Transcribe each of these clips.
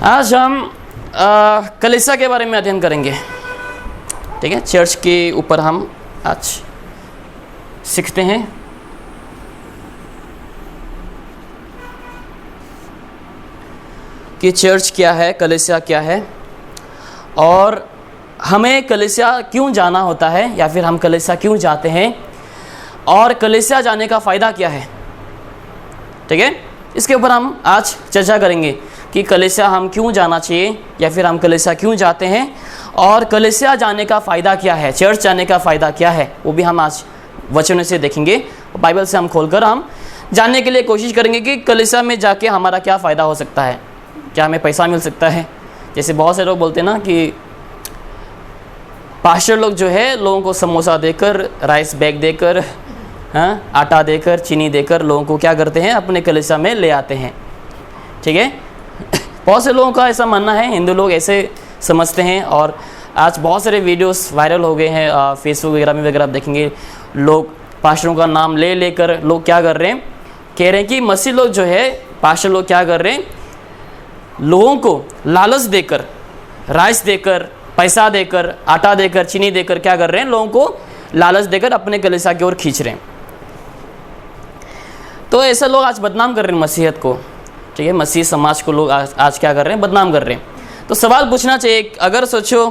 आज हम कलीसिया के बारे में अध्ययन करेंगे। ठीक है, चर्च के ऊपर हम आज सीखते हैं। कि चर्च क्या है, कलीसिया क्या है, और हमें कलीसिया क्यों जाना होता है या फिर हम कलीसिया क्यों जाते हैं, और कलीसिया जाने का फ़ायदा क्या है। ठीक है, इसके ऊपर हम आज चर्चा करेंगे कि कलीसिया हम क्यों जाना चाहिए या फिर हम कलीसिया क्यों जाते हैं, और कलीसिया जाने का फ़ायदा क्या है, चर्च जाने का फ़ायदा क्या है, वो भी हम आज वचनों से देखेंगे। बाइबल से हम खोलकर हम जानने के लिए कोशिश करेंगे कि कलीसिया में जाके हमारा क्या फ़ायदा हो सकता है। क्या हमें पैसा मिल सकता है? जैसे बहुत से लोग बोलते हैं ना कि पास्टर लोग जो है लोगों को समोसा देकर, राइस बैग देकर, आटा देकर, चीनी देकर लोगों को क्या करते हैं, अपने कलीसिया में ले आते हैं। ठीक है, बहुत से लोगों का ऐसा मानना है, हिंदू लोग ऐसे समझते हैं। और आज बहुत सारे वीडियोस वायरल हो गए हैं फेसबुक वगैरह में आप देखेंगे, लोग पास्टरों का नाम ले लेकर लोग क्या कर रहे हैं, कह रहे हैं कि मसीह लोग जो है, पास्टर लोग क्या कर रहे हैं, लोगों को लालच देकर, राइस देकर, पैसा देकर, आटा देकर, चीनी देकर क्या कर रहे हैं, लोगों को लालच देकर अपने कलीसिया की ओर खींच रहे हैं। तो ऐसे लोग आज बदनाम कर रहे हैं मसीहत को। ठीक है, मसीह समाज को लोग आज क्या कर रहे हैं, बदनाम कर रहे हैं। तो सवाल पूछना चाहिए, अगर सोचो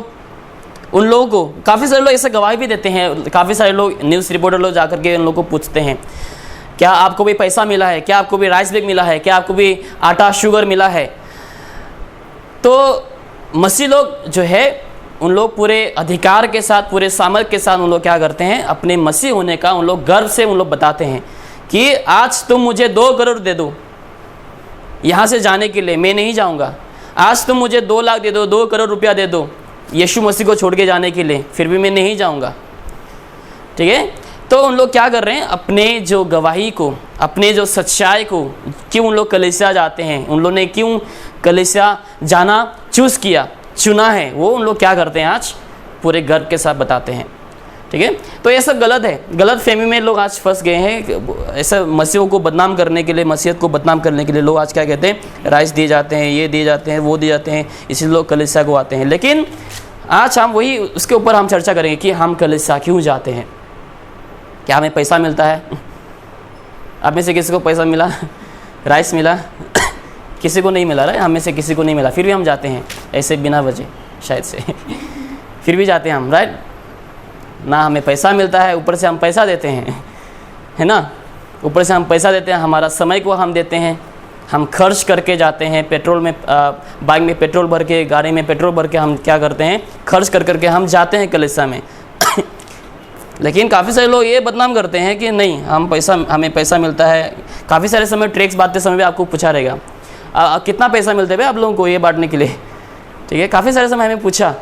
उन लोगों को, काफ़ी सारे लोग ऐसे गवाही भी देते हैं, काफ़ी सारे लोग न्यूज़ रिपोर्टर लोग जाकर के उन लोगों को पूछते हैं, क्या आपको भी पैसा मिला है, क्या आपको भी राइस बैग मिला है, क्या आपको भी आटा शुगर मिला है। तो मसीह लोग जो है उन लोग पूरे अधिकार के साथ, पूरे सामर्थ्य के साथ उन लोग क्या करते हैं, अपने मसीह होने का उन लोग गर्व से उन लोग बताते हैं कि आज तुम मुझे 2 करोड़ दे दो यहाँ से जाने के लिए, मैं नहीं जाऊँगा। आज तुम मुझे 2 लाख दे दो, 2 करोड़ रुपया दे दो यीशु मसीह को छोड़ के जाने के लिए, फिर भी मैं नहीं जाऊँगा। ठीक है, तो उन लोग क्या कर रहे हैं, अपने जो गवाही को, अपने जो सच्चाई को, क्यों उन लोग कलीसिया जाते हैं, उन लोग ने क्यों कलीसिया जाना चुना है, वो उन लोग क्या करते हैं, आज पूरे गर्व के साथ बताते हैं। ठीक है, तो ये सब गलत है। गलत फहमी में लोग आज फंस गए हैं। ऐसा मसीहों को बदनाम करने के लिए, मसीहत को बदनाम करने के लिए लोग आज क्या कहते हैं, राइस दिए जाते हैं, ये दिए जाते हैं, वो दिए जाते हैं, इसलिए लोग कलीसिया को आते हैं। लेकिन आज हम वही उसके ऊपर हम चर्चा करेंगे कि हम कलीसिया क्यों जाते हैं। क्या हमें पैसा मिलता है? आप में से किसी को पैसा मिला, राइस मिला? किसी को नहीं मिला, राइट? हम में से किसी को नहीं मिला, फिर भी हम जाते हैं ऐसे बिना वजह शायद से फिर भी जाते हैं हम, राइट? ना हमें पैसा मिलता है, ऊपर से हम पैसा देते हैं, है ना? ऊपर से हम पैसा देते हैं, हमारा समय को हम देते हैं, हम खर्च करके जाते हैं, पेट्रोल में बाइक में पेट्रोल भर के, गाड़ी में पेट्रोल भर के हम क्या करते हैं, खर्च कर करके हम जाते हैं कलीसिया में। लेकिन काफ़ी सारे लोग ये बदनाम करते हैं कि नहीं, हमें पैसा मिलता है। काफ़ी सारे समय ट्रैक्स बांटते समय भी आपको पूछा रहेगा, कितना पैसा मिलता है भाई आप लोगों को ये बांटने के लिए। ठीक है, काफ़ी सारे समय हमें पूछा,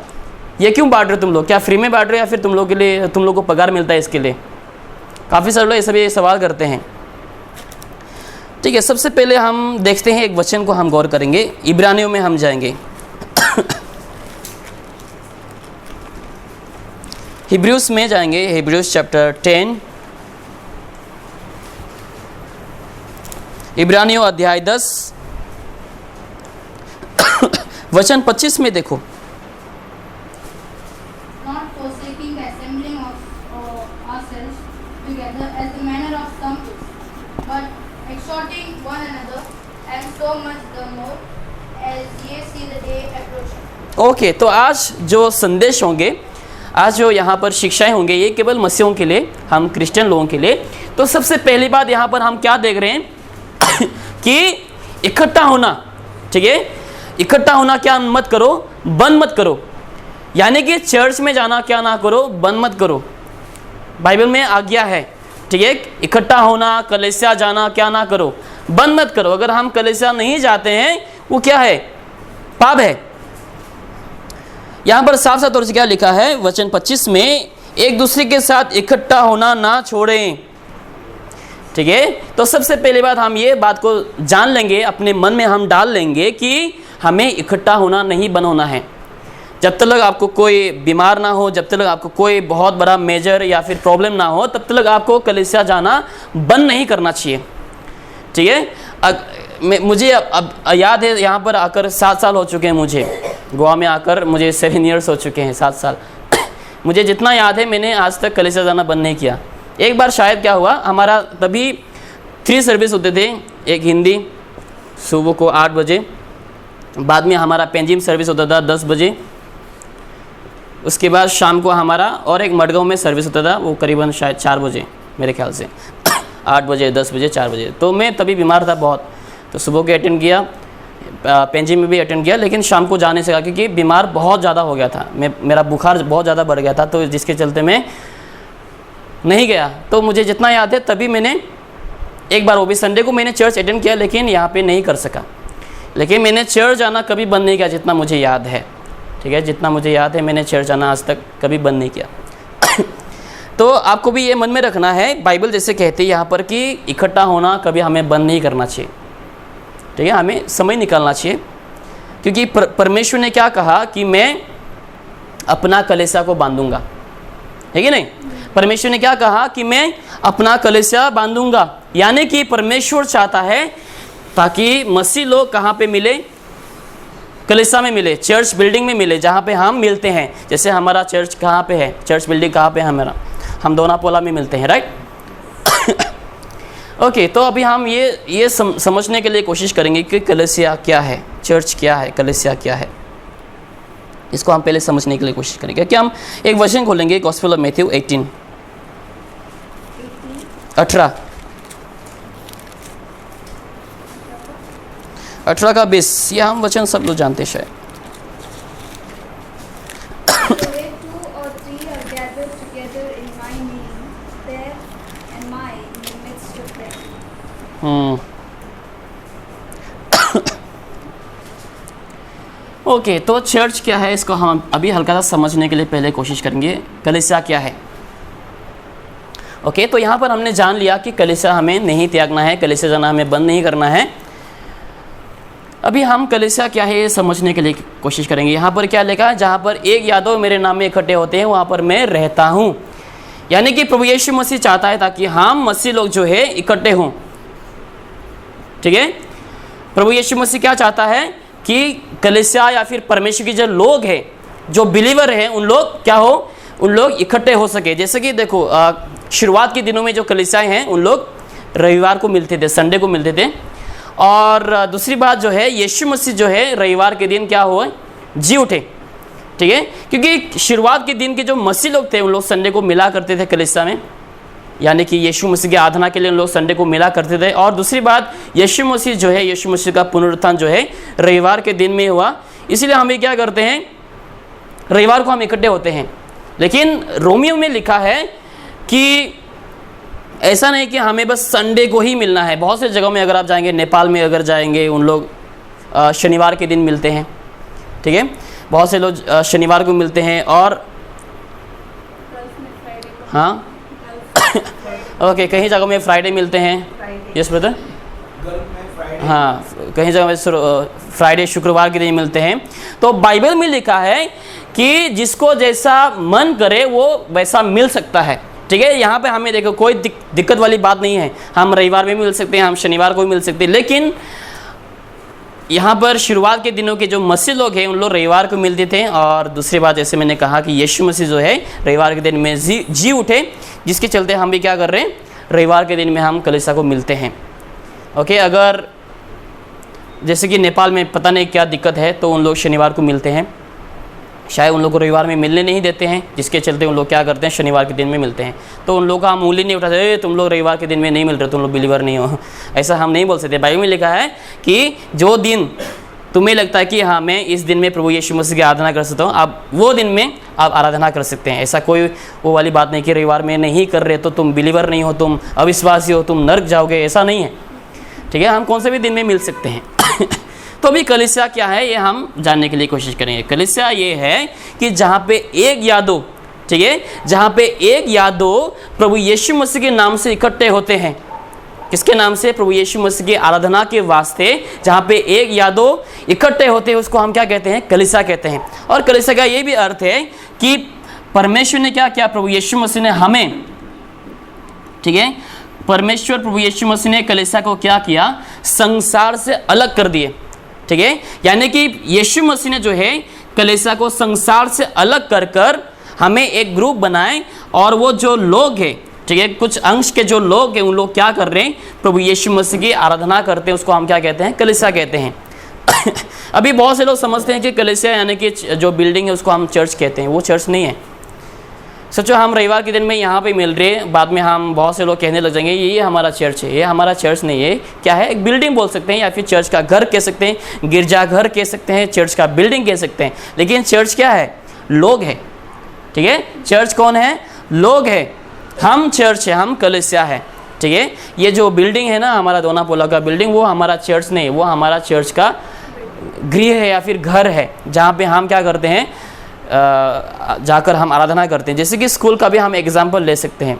ये क्यों बांट रहे हो तुम लोग, क्या फ्री में बांट रहे हो या फिर तुम लोग को पगार मिलता है इसके लिए। काफ़ी सारे लोग ये सभी सवाल करते हैं। ठीक है, सबसे पहले हम देखते हैं एक वचन को हम गौर करेंगे, इब्रानियों में हम जाएंगे। हिब्रूस में जाएंगे, हिब्रूस चैप्टर 10, इब्रानियों अध्याय 10 वचन 25 में देखो। ओके, तो आज जो संदेश होंगे, आज जो यहाँ पर शिक्षाएं होंगे, ये केवल मसीहों के लिए, हम क्रिश्चियन लोगों के लिए। तो सबसे पहली बात यहाँ पर हम क्या देख रहे हैं कि इकट्ठा होना। ठीक है, इकट्ठा होना क्या मत करो, बंद मत करो। यानी कि चर्च में जाना क्या ना करो, बंद मत करो। बाइबल में आज्ञा है। ठीक है, इकट्ठा होना, कलीसिया जाना क्या ना करो, बंद मत करो। अगर हम कलीसिया नहीं जाते हैं, वो क्या है, पाप है। यहाँ पर साफ साफ तौर से क्या लिखा है वचन 25 में, एक दूसरे के साथ इकट्ठा होना ना छोड़ें। ठीक है, तो सबसे पहली बात हम ये बात को जान लेंगे, अपने मन में हम डाल लेंगे कि हमें इकट्ठा होना नहीं बंद होना है। जब तक आपको कोई बीमार ना हो, जब तक आपको कोई बहुत बड़ा मेजर या फिर प्रॉब्लम ना हो, तब तक आपको कलीसिया जाना बंद नहीं करना चाहिए। ठीक है, मुझे अब याद है, यहाँ पर आकर 7 साल हो चुके हैं मुझे, गोवा में आकर मुझे 7 ईयर्स हो चुके हैं, 7 साल। मुझे जितना याद है मैंने आज तक कलीसिया जाना बंद नहीं किया। एक बार शायद क्या हुआ, हमारा तभी 3 सर्विस होते थे, एक हिंदी सुबह को 8 बजे, बाद में हमारा पेंजिम सर्विस होता था 10 बजे, उसके बाद शाम को हमारा और एक मडगांव में सर्विस होता था, वो करीबन शायद 4 बजे मेरे ख्याल से, 8 बजे 10 बजे 4 बजे। तो मैं तभी बीमार था बहुत, तो सुबह के अटेंड किया, पेंजिम में भी अटेंड किया, लेकिन शाम को जाने से कहा क्योंकि बीमार बहुत ज़्यादा हो गया था, मेरा बुखार बहुत ज़्यादा बढ़ गया था, तो जिसके चलते मैं नहीं गया। तो मुझे जितना याद है तभी मैंने एक बार, वो भी संडे को मैंने चर्च अटेंड किया, लेकिन यहाँ पे नहीं कर सका। लेकिन मैंने चर्च जाना कभी बंद नहीं किया जितना मुझे याद है, ठीक है, जितना मुझे याद है मैंने चर्च जाना आज तक कभी बंद नहीं किया। तो आपको भी ये मन में रखना है, बाइबल जैसे कहती है यहाँ पर कि इकट्ठा होना कभी हमें बंद नहीं करना चाहिए, ठीक है, हमें समय निकालना चाहिए, क्योंकि परमेश्वर ने क्या कहा कि मैं अपना कलीसिया को बांधूंगा, है कि नहीं। परमेश्वर ने क्या कहा कि मैं अपना कलीसिया बांधूंगा, यानी कि परमेश्वर चाहता है ताकि मसीह लोग कहाँ पे मिले, कलीसिया में मिले, चर्च बिल्डिंग में मिले, जहाँ पे हम मिलते हैं। जैसे हमारा चर्च कहाँ पे है, चर्च बिल्डिंग कहाँ पे है हमारा, हम दोनापोला में मिलते हैं, राइट। ओके, तो अभी हम ये समझने के लिए कोशिश करेंगे कि कलीसिया क्या है, चर्च क्या है, कलीसिया क्या है, इसको हम पहले समझने के लिए कोशिश करेंगे। क्या हम एक वचन खोलेंगे, गॉस्पेल ऑफ मैथ्यू 18 का 20, यह हम वचन सब लोग जानते शायद। ओके, तो चर्च क्या है, इसको हम अभी हल्का सा समझने के लिए पहले कोशिश करेंगे, कलीसिया क्या है। ओके, तो यहाँ पर हमने जान लिया कि कलीसिया हमें नहीं त्यागना है, कलीसिया जाना हमें बंद नहीं करना है। अभी हम कलीसिया क्या है ये समझने के लिए कोशिश करेंगे। यहाँ पर क्या लिखा है, जहाँ पर एक या दो मेरे नाम में इकट्ठे होते हैं वहाँ पर मैं रहता हूँ, यानी कि प्रभु यीशु मसीह चाहता है ताकि हम मसीह लोग जो है इकट्ठे हों, ठीक है। प्रभु यीशु मसीह क्या चाहता है कि कलीसिया या फिर परमेश्वर के जो लोग हैं, जो बिलीवर हैं, उन लोग क्या हो, उन लोग इकट्ठे हो सके। जैसे कि देखो शुरुआत के दिनों में जो कलीसियाएं हैं उन लोग रविवार को मिलते थे, संडे को मिलते थे। और दूसरी बात जो है, यीशु मसीह जो है रविवार के दिन क्या हुआ, जी उठे, ठीक है, क्योंकि शुरुआत के दिन के जो मसीह लोग थे उन लोग संडे को मिला करते थे कलीसिया में, यानी कि यीशु मसीह की आराधना के लिए उन लोग संडे को मिला करते थे। और दूसरी बात, यीशु मसीह जो है, यीशु मसीह का पुनरुत्थान जो है रविवार के दिन में हुआ, इसलिए हम क्या करते हैं, रविवार को हम इकट्ठे होते हैं। लेकिन रोमियो में लिखा है कि ऐसा नहीं कि हमें बस संडे को ही मिलना है। बहुत से जगहों में अगर आप जाएंगे, नेपाल में अगर जाएंगे, उन लोग शनिवार के दिन मिलते हैं, ठीक है, बहुत से लोग शनिवार को मिलते हैं। और हाँ ओके, कहीं जगहों में फ्राइडे मिलते हैं, यस ब्रदर, हाँ, कहीं जगह में फ्राइडे शुक्रवार के दिन मिलते हैं। तो बाइबल में लिखा है कि जिसको जैसा मन करे वो वैसा मिल सकता है, ठीक है। यहाँ पे हमें देखो कोई दिक्कत वाली बात नहीं है, हम रविवार में मिल सकते हैं, हम शनिवार को भी मिल सकते हैं। लेकिन यहाँ पर शुरुआत के दिनों के जो मसीह लोग हैं उन लोग रविवार को मिलते थे। और दूसरी बात, जैसे मैंने कहा कि यीशु मसीह जो है रविवार के दिन में जी उठे, जिसके चलते हम भी क्या कर रहे हैं, रविवार के दिन में हम कलीसिया को मिलते हैं। ओके, अगर जैसे कि नेपाल में पता नहीं क्या दिक्कत है तो उन लोग शनिवार को मिलते हैं, शायद उन लोग को रविवार में मिलने नहीं देते हैं, जिसके चलते उन लोग क्या करते हैं, शनिवार के दिन में मिलते हैं। तो उन लोग का हम उंगली नहीं उठाते, तुम लोग रविवार के दिन में नहीं मिल रहे, तुम लोग बिलीवर नहीं हो, ऐसा हम नहीं बोल सकते। बाइबल में लिखा है कि जो दिन तुम्हें लगता है कि हाँ मैं इस दिन में प्रभु यीशु मसीह की आराधना कर सकता हूँ, आप वो दिन में आप आराधना कर सकते हैं। ऐसा कोई वो वाली बात नहीं कि रविवार में नहीं कर रहे तो तुम बिलीवर नहीं हो, तुम अविश्वासी हो, तुम नर्क जाओगे, ऐसा नहीं है, ठीक है। हम कौन से भी दिन में मिल सकते हैं। तो अभी कलीसिया क्या है ये हम जानने के लिए कोशिश करेंगे। कलीसिया ये है कि जहाँ पे एक या दो, ठीक है, जहाँ पे एक या दो प्रभु यीशु मसीह के नाम से इकट्ठे होते हैं। किसके नाम से? प्रभु यीशु मसीह की आराधना के वास्ते जहाँ पे एक या दो इकट्ठे होते हैं उसको हम क्या कहते हैं? कलीसिया कहते हैं। और कलीसिया का ये भी अर्थ है कि परमेश्वर ने क्या किया, प्रभु यीशु मसीह ने हमें, ठीक है, परमेश्वर प्रभु यीशु मसीह ने कलीसिया को क्या किया, संसार से अलग कर दिए। ठीक है, यानी कि यीशु मसीह ने जो है कलीसिया को संसार से अलग कर कर हमें एक ग्रुप बनाए, और वो जो लोग हैं, ठीक है, कुछ अंश के जो लोग हैं, उन लोग क्या कर रहे हैं, प्रभु यीशु मसीह की आराधना करते हैं। उसको हम क्या कहते हैं, कलीसिया कहते हैं। अभी बहुत से लोग समझते हैं कि कलीसिया यानी कि जो बिल्डिंग है उसको हम चर्च कहते हैं। वो चर्च नहीं है। सचो हम रविवार के दिन में यहाँ पे मिल रहे हैं, बाद में हम बहुत से लोग कहने लग जाएंगे ये हमारा चर्च है। ये हमारा चर्च नहीं है। क्या है, एक बिल्डिंग बोल सकते हैं, या फिर चर्च का घर कह सकते हैं, गिरजाघर कह सकते हैं, चर्च का बिल्डिंग कह सकते हैं। लेकिन चर्च क्या है, लोग है। ठीक है, चर्च कौन है, लोग है। हम चर्च है, हम कलीसिया है। ठीक है, ये जो बिल्डिंग है ना हमारा दोनापोला का बिल्डिंग, वो हमारा चर्च नहीं, वो हमारा चर्च का गृह है या फिर घर है, जहाँ पे हम क्या करते हैं, जाकर हम आराधना करते हैं। जैसे कि स्कूल का भी हम एग्जाम्पल ले सकते हैं।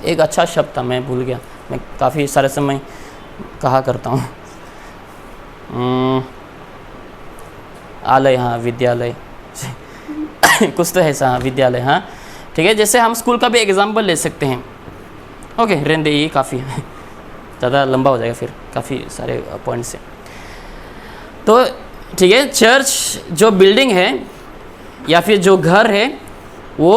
एक अच्छा शब्द था, मैं भूल गया, मैं काफ़ी सारे समय कहा करता हूँ। आलय, हाँ, विद्यालय कुछ तो है सा, हाँ, विद्यालय, हाँ, ठीक है। जैसे हम स्कूल का भी एग्जाम्पल ले सकते हैं। ओके, रहने दे, ये काफ़ी है, ज़्यादा लंबा हो जाएगा फिर, काफ़ी सारे पॉइंट्स हैं। तो ठीक है, चर्च जो बिल्डिंग है या फिर जो घर है, वो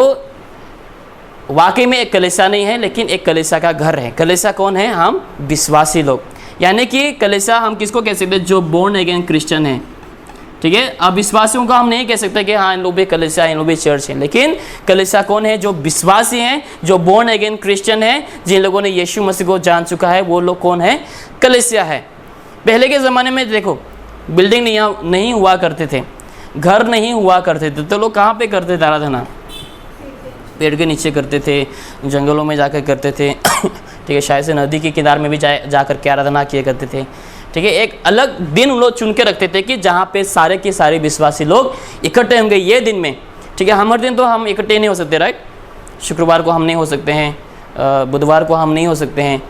वाकई में एक कलीसिया नहीं है, लेकिन एक कलीसिया का घर है। कलीसिया कौन है, हम विश्वासी लोग। यानी कि कलीसिया हम किसको कह सकते हैं, जो बोर्न अगेन क्रिश्चियन है। ठीक है, अब विश्वासियों को हम नहीं कह सकते कि हाँ इन लोग भी कलीसिया, इन लोग भी चर्च है। लेकिन कलीसिया कौन है, जो विश्वासी हैं, जो बोर्न अगेन क्रिश्चियन है, जिन लोगों ने यीशु मसीह को जान चुका है, वो लोग कौन है, कलीसिया है। पहले के ज़माने में देखो, बिल्डिंग नहीं हुआ करते थे, घर नहीं हुआ करते थे, तो लोग कहाँ पे करते थे आराधना, पेड़ के नीचे करते थे, जंगलों में जाकर करते थे। ठीक है, शायद से नदी के किनारे में भी जाकर के आराधना किया करते थे। ठीक है, एक अलग दिन उन लोग चुन के रखते थे कि जहाँ पे सारे के सारे विश्वासी लोग इकट्ठे होंगे ये दिन में। ठीक है, हर दिन तो हम इकट्ठे नहीं हो सकते, राइट। शुक्रवार को हम नहीं हो सकते हैं, बुधवार को हम नहीं हो सकते हैं,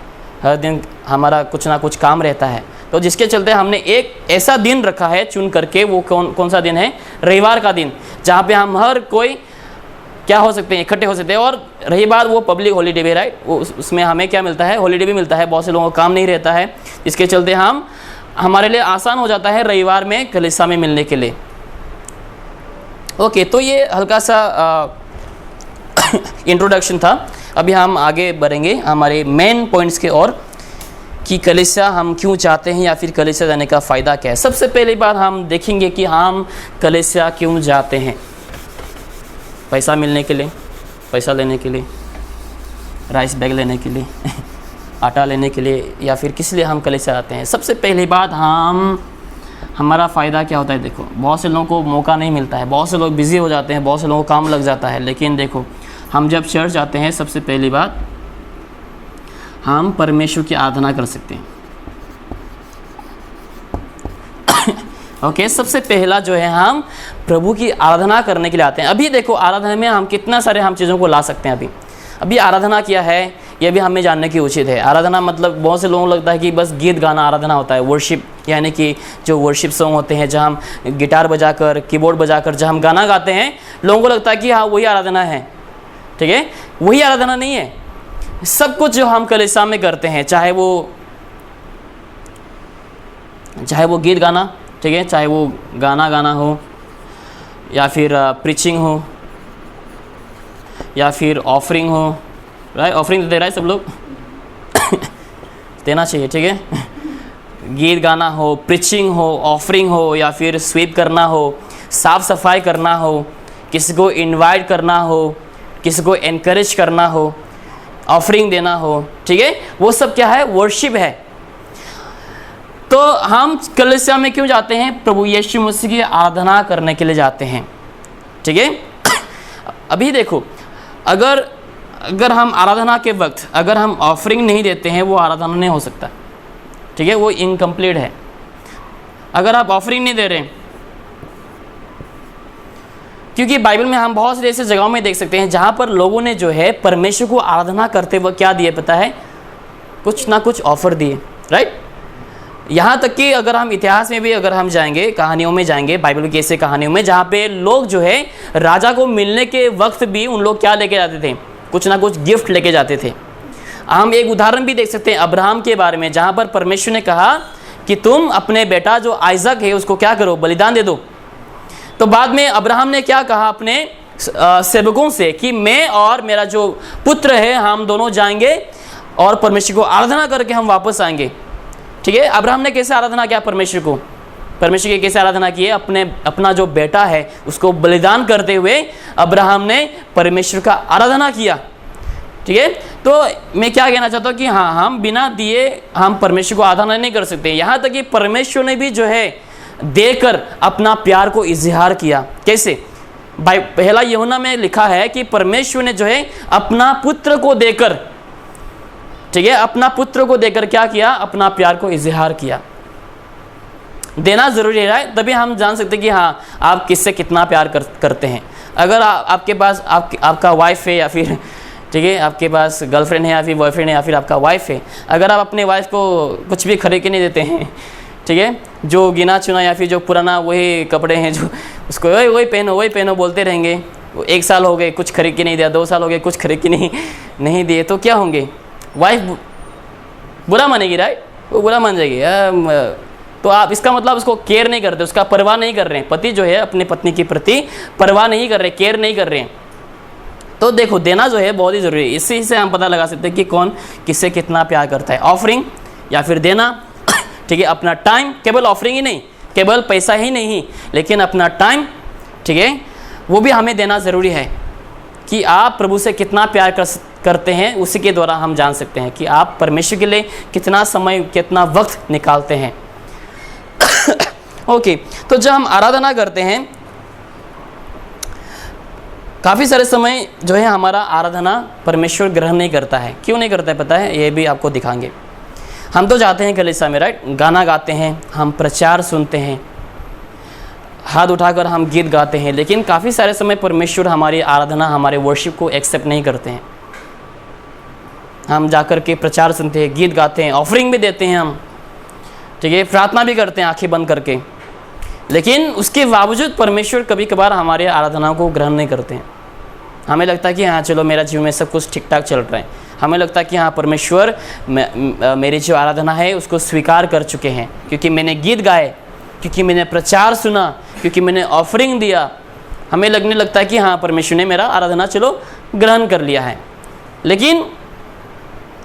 हर दिन हमारा कुछ ना कुछ काम रहता है। तो जिसके चलते हमने एक ऐसा दिन रखा है चुन करके, वो कौन सा दिन है, रविवार का दिन, जहाँ पे हम हर कोई क्या हो सकते हैं, इकट्ठे हो सकते हैं। और रही बात वो पब्लिक हॉलीडे भी, राइट, वो उसमें हमें क्या मिलता है, हॉलीडे भी मिलता है। बहुत से लोगों को काम नहीं रहता है, इसके चलते हमारे लिए आसान हो जाता है रविवार में कलीसिया में मिलने के लिए। ओके, तो ये हल्का सा इंट्रोडक्शन था। अभी हम आगे बढ़ेंगे हमारे मेन पॉइंट्स के ओर कि कलीसिया हम क्यों चाहते हैं, या फिर कलीसिया जाने का फ़ायदा क्या है। सबसे पहली बात हम देखेंगे कि हम कलीसिया क्यों जाते हैं। पैसा मिलने के लिए, पैसा लेने के लिए, राइस बैग लेने के लिए, आटा लेने के लिए, या फिर किस लिए हम कलीसिया आते हैं। सबसे पहली बात, हमारा फ़ायदा क्या होता है। देखो, बहुत से लोगों को मौका नहीं मिलता है, बहुत से लोग बिज़ी हो जाते हैं, बहुत से लोगों को काम लग जाता है। लेकिन देखो, हम जब चर्च आते हैं, सबसे पहली बात हम परमेश्वर की आराधना कर सकते हैं। ओके, सबसे पहला जो है, हम प्रभु की आराधना करने के लिए आते हैं। अभी देखो, आराधना में हम कितना सारे हम चीज़ों को ला सकते हैं। अभी आराधना क्या है, यह भी हमें जानने की उचित है। आराधना मतलब बहुत से लोगों को लगता है कि बस गीत गाना आराधना होता है, वर्शिप, यानी कि जो वर्शिप सॉन्ग होते हैं, जहाँ हम गिटार बजाकर, कीबोर्ड बजाकर जहाँ हम गाना गाते हैं, लोगों को लगता है कि हाँ वही आराधना है। ठीक है, वही आराधना नहीं है। सब कुछ जो हम कलीसिया में करते हैं, चाहे वो गीत गाना, ठीक है, चाहे वो गाना हो, या फिर प्रीचिंग हो, या फिर ऑफरिंग हो, राइट, ऑफरिंग दे रहा है सब लोग देना चाहिए। ठीक है, गीत गाना हो, प्रीचिंग हो, ऑफरिंग हो, या फिर स्वीप करना हो, साफ सफाई करना हो, किसी को इनवाइट करना हो, किसी को एनकरेज करना हो, ऑफरिंग देना हो। ठीक है, वो सब क्या है, वर्शिप है। तो हम कलीसिया में क्यों जाते हैं, प्रभु यीशु मसीह की आराधना करने के लिए जाते हैं। ठीक है, अभी देखो, अगर हम आराधना के वक्त अगर हम ऑफरिंग नहीं देते हैं, वो आराधना नहीं हो सकता। ठीक है, वो इनकम्प्लीट है। अगर आप ऑफरिंग नहीं दे रहे, क्योंकि बाइबल में हम बहुत से ऐसे जगहों में देख सकते हैं जहाँ पर लोगों ने जो है परमेश्वर को आराधना करते वक्त क्या दिए पता है, कुछ ना कुछ ऑफर दिए, राइट। यहाँ तक कि अगर हम इतिहास में भी अगर हम जाएंगे, कहानियों में जाएंगे, बाइबल की ऐसे कहानियों में जहाँ पे लोग जो है राजा को मिलने के वक्त भी उन लोग क्या लेके जाते थे, कुछ ना कुछ गिफ्ट लेके जाते थे। हम एक उदाहरण भी देख सकते हैं अब्राहम के बारे में, जहाँ पर परमेश्वर ने कहा कि तुम अपने बेटा जो आइजक है उसको क्या करो, बलिदान दे दो। तो बाद में अब्राहम ने क्या कहा अपने सेवकों से कि मैं और मेरा जो पुत्र है हम दोनों जाएंगे और परमेश्वर को आराधना करके हम वापस आएंगे। ठीक है, अब्राहम ने कैसे आराधना किया परमेश्वर को, परमेश्वर की कैसे आराधना की है, अपना जो बेटा है उसको बलिदान करते हुए अब्राहम ने परमेश्वर का आराधना किया। ठीक है, तो मैं क्या कहना चाहता हूँ कि हाँ, हम बिना दिए हम परमेश्वर को आराधना नहीं कर सकते। यहाँ तक कि परमेश्वर ने भी जो है देकर अपना प्यार को इजहार किया। कैसे? भाई पहला यूहन्ना में लिखा है कि परमेश्वर ने जो है अपना पुत्र को देकर, ठीक है, अपना पुत्र को देकर क्या किया, अपना प्यार को इजहार किया। देना जरूरी है, तभी हम जान सकते हैं कि हाँ आप किससे कितना प्यार करते हैं। अगर आपके पास आपका वाइफ है या फिर ठीक है आपके पास गर्लफ्रेंड है या फिर बॉयफ्रेंड है या फिर आपका वाइफ है, अगर आप अपने वाइफ को कुछ भी खरीद के नहीं देते हैं, ठीक है, जो गिना चुना या फिर जो पुराना वही कपड़े हैं जो उसको वही पहनो बोलते रहेंगे, 1 साल हो गए कुछ खरीद के नहीं दिया, 2 साल हो गए कुछ खरीद के नहीं दिए, तो क्या होंगे, वाइफ बुरा मानेगी, राइट, वो बुरा मान जाएगी। तो आप इसका मतलब उसको केयर नहीं करते, उसका परवाह नहीं कर रहे हैं। पति जो है अपने पत्नी के प्रति परवाह नहीं कर रहे, केयर नहीं कर रहे हैं। तो देखो देना जो है बहुत ही ज़रूरी है। इसी से हम पता लगा सकते हैं कि कौन किससे कितना प्यार करता है। ऑफरिंग या फिर देना, ठीक है, अपना टाइम, केवल ऑफरिंग ही नहीं, केवल पैसा ही नहीं, लेकिन अपना टाइम, ठीक है, वो भी हमें देना ज़रूरी है कि आप प्रभु से कितना प्यार करते हैं। उसी के द्वारा हम जान सकते हैं कि आप परमेश्वर के लिए कितना समय, कितना वक्त निकालते हैं। ओके, तो जब हम आराधना करते हैं, काफ़ी सारे समय जो है हमारा आराधना परमेश्वर ग्रहण नहीं करता है। क्यों नहीं करता है पता है? ये भी आपको दिखाएंगे। हम तो जाते हैं कलीसिया में, राइट, गाना गाते हैं, हम प्रचार सुनते हैं, हाथ उठाकर हम गीत गाते हैं, लेकिन काफ़ी सारे समय परमेश्वर हमारी आराधना, हमारे वर्शिप को एक्सेप्ट नहीं करते हैं। हम जाकर के प्रचार सुनते हैं, गीत गाते हैं, ऑफरिंग भी देते हैं हम, ठीक है, प्रार्थना भी करते हैं आंखें बंद करके, लेकिन उसके बावजूद परमेश्वर कभी कभार हमारे आराधना को ग्रहण नहीं करते हैं। हमें लगता है कि हाँ चलो मेरा जीवन में सब कुछ ठीक ठाक चल रहा है, हमें लगता है कि हाँ परमेश्वर मेरी जो आराधना है उसको स्वीकार कर चुके हैं, क्योंकि मैंने गीत गाए, क्योंकि मैंने प्रचार सुना, क्योंकि मैंने ऑफरिंग दिया। हमें लगने लगता है कि हाँ परमेश्वर ने मेरा आराधना चलो ग्रहण कर लिया है। लेकिन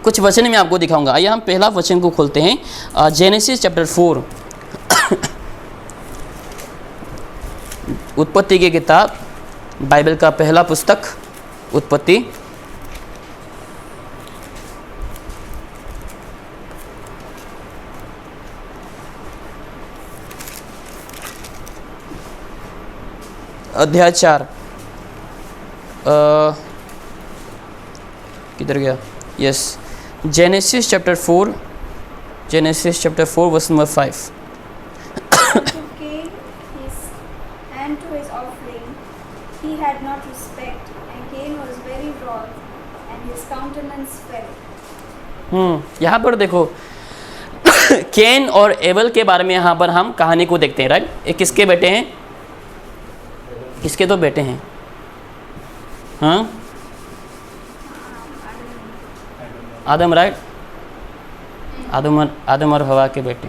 कुछ वचन मैं आपको दिखाऊंगा। आइए हम पहला वचन को खोलते हैं, जेनेसिस चैप्टर 4, उत्पत्ति की किताब, बाइबल का पहला पुस्तक उत्पत्ति, अध्याय 4, किधर गया, yes, Genesis chapter 4 verse number 5। यहाँ पर देखो केन और एबल के बारे में यहाँ पर हम कहानी को देखते हैं, राइट। ये किसके बेटे हैं? किसके तो बेटे हैं? हाँ, आदम, राइट, आदम और हवा के बेटे।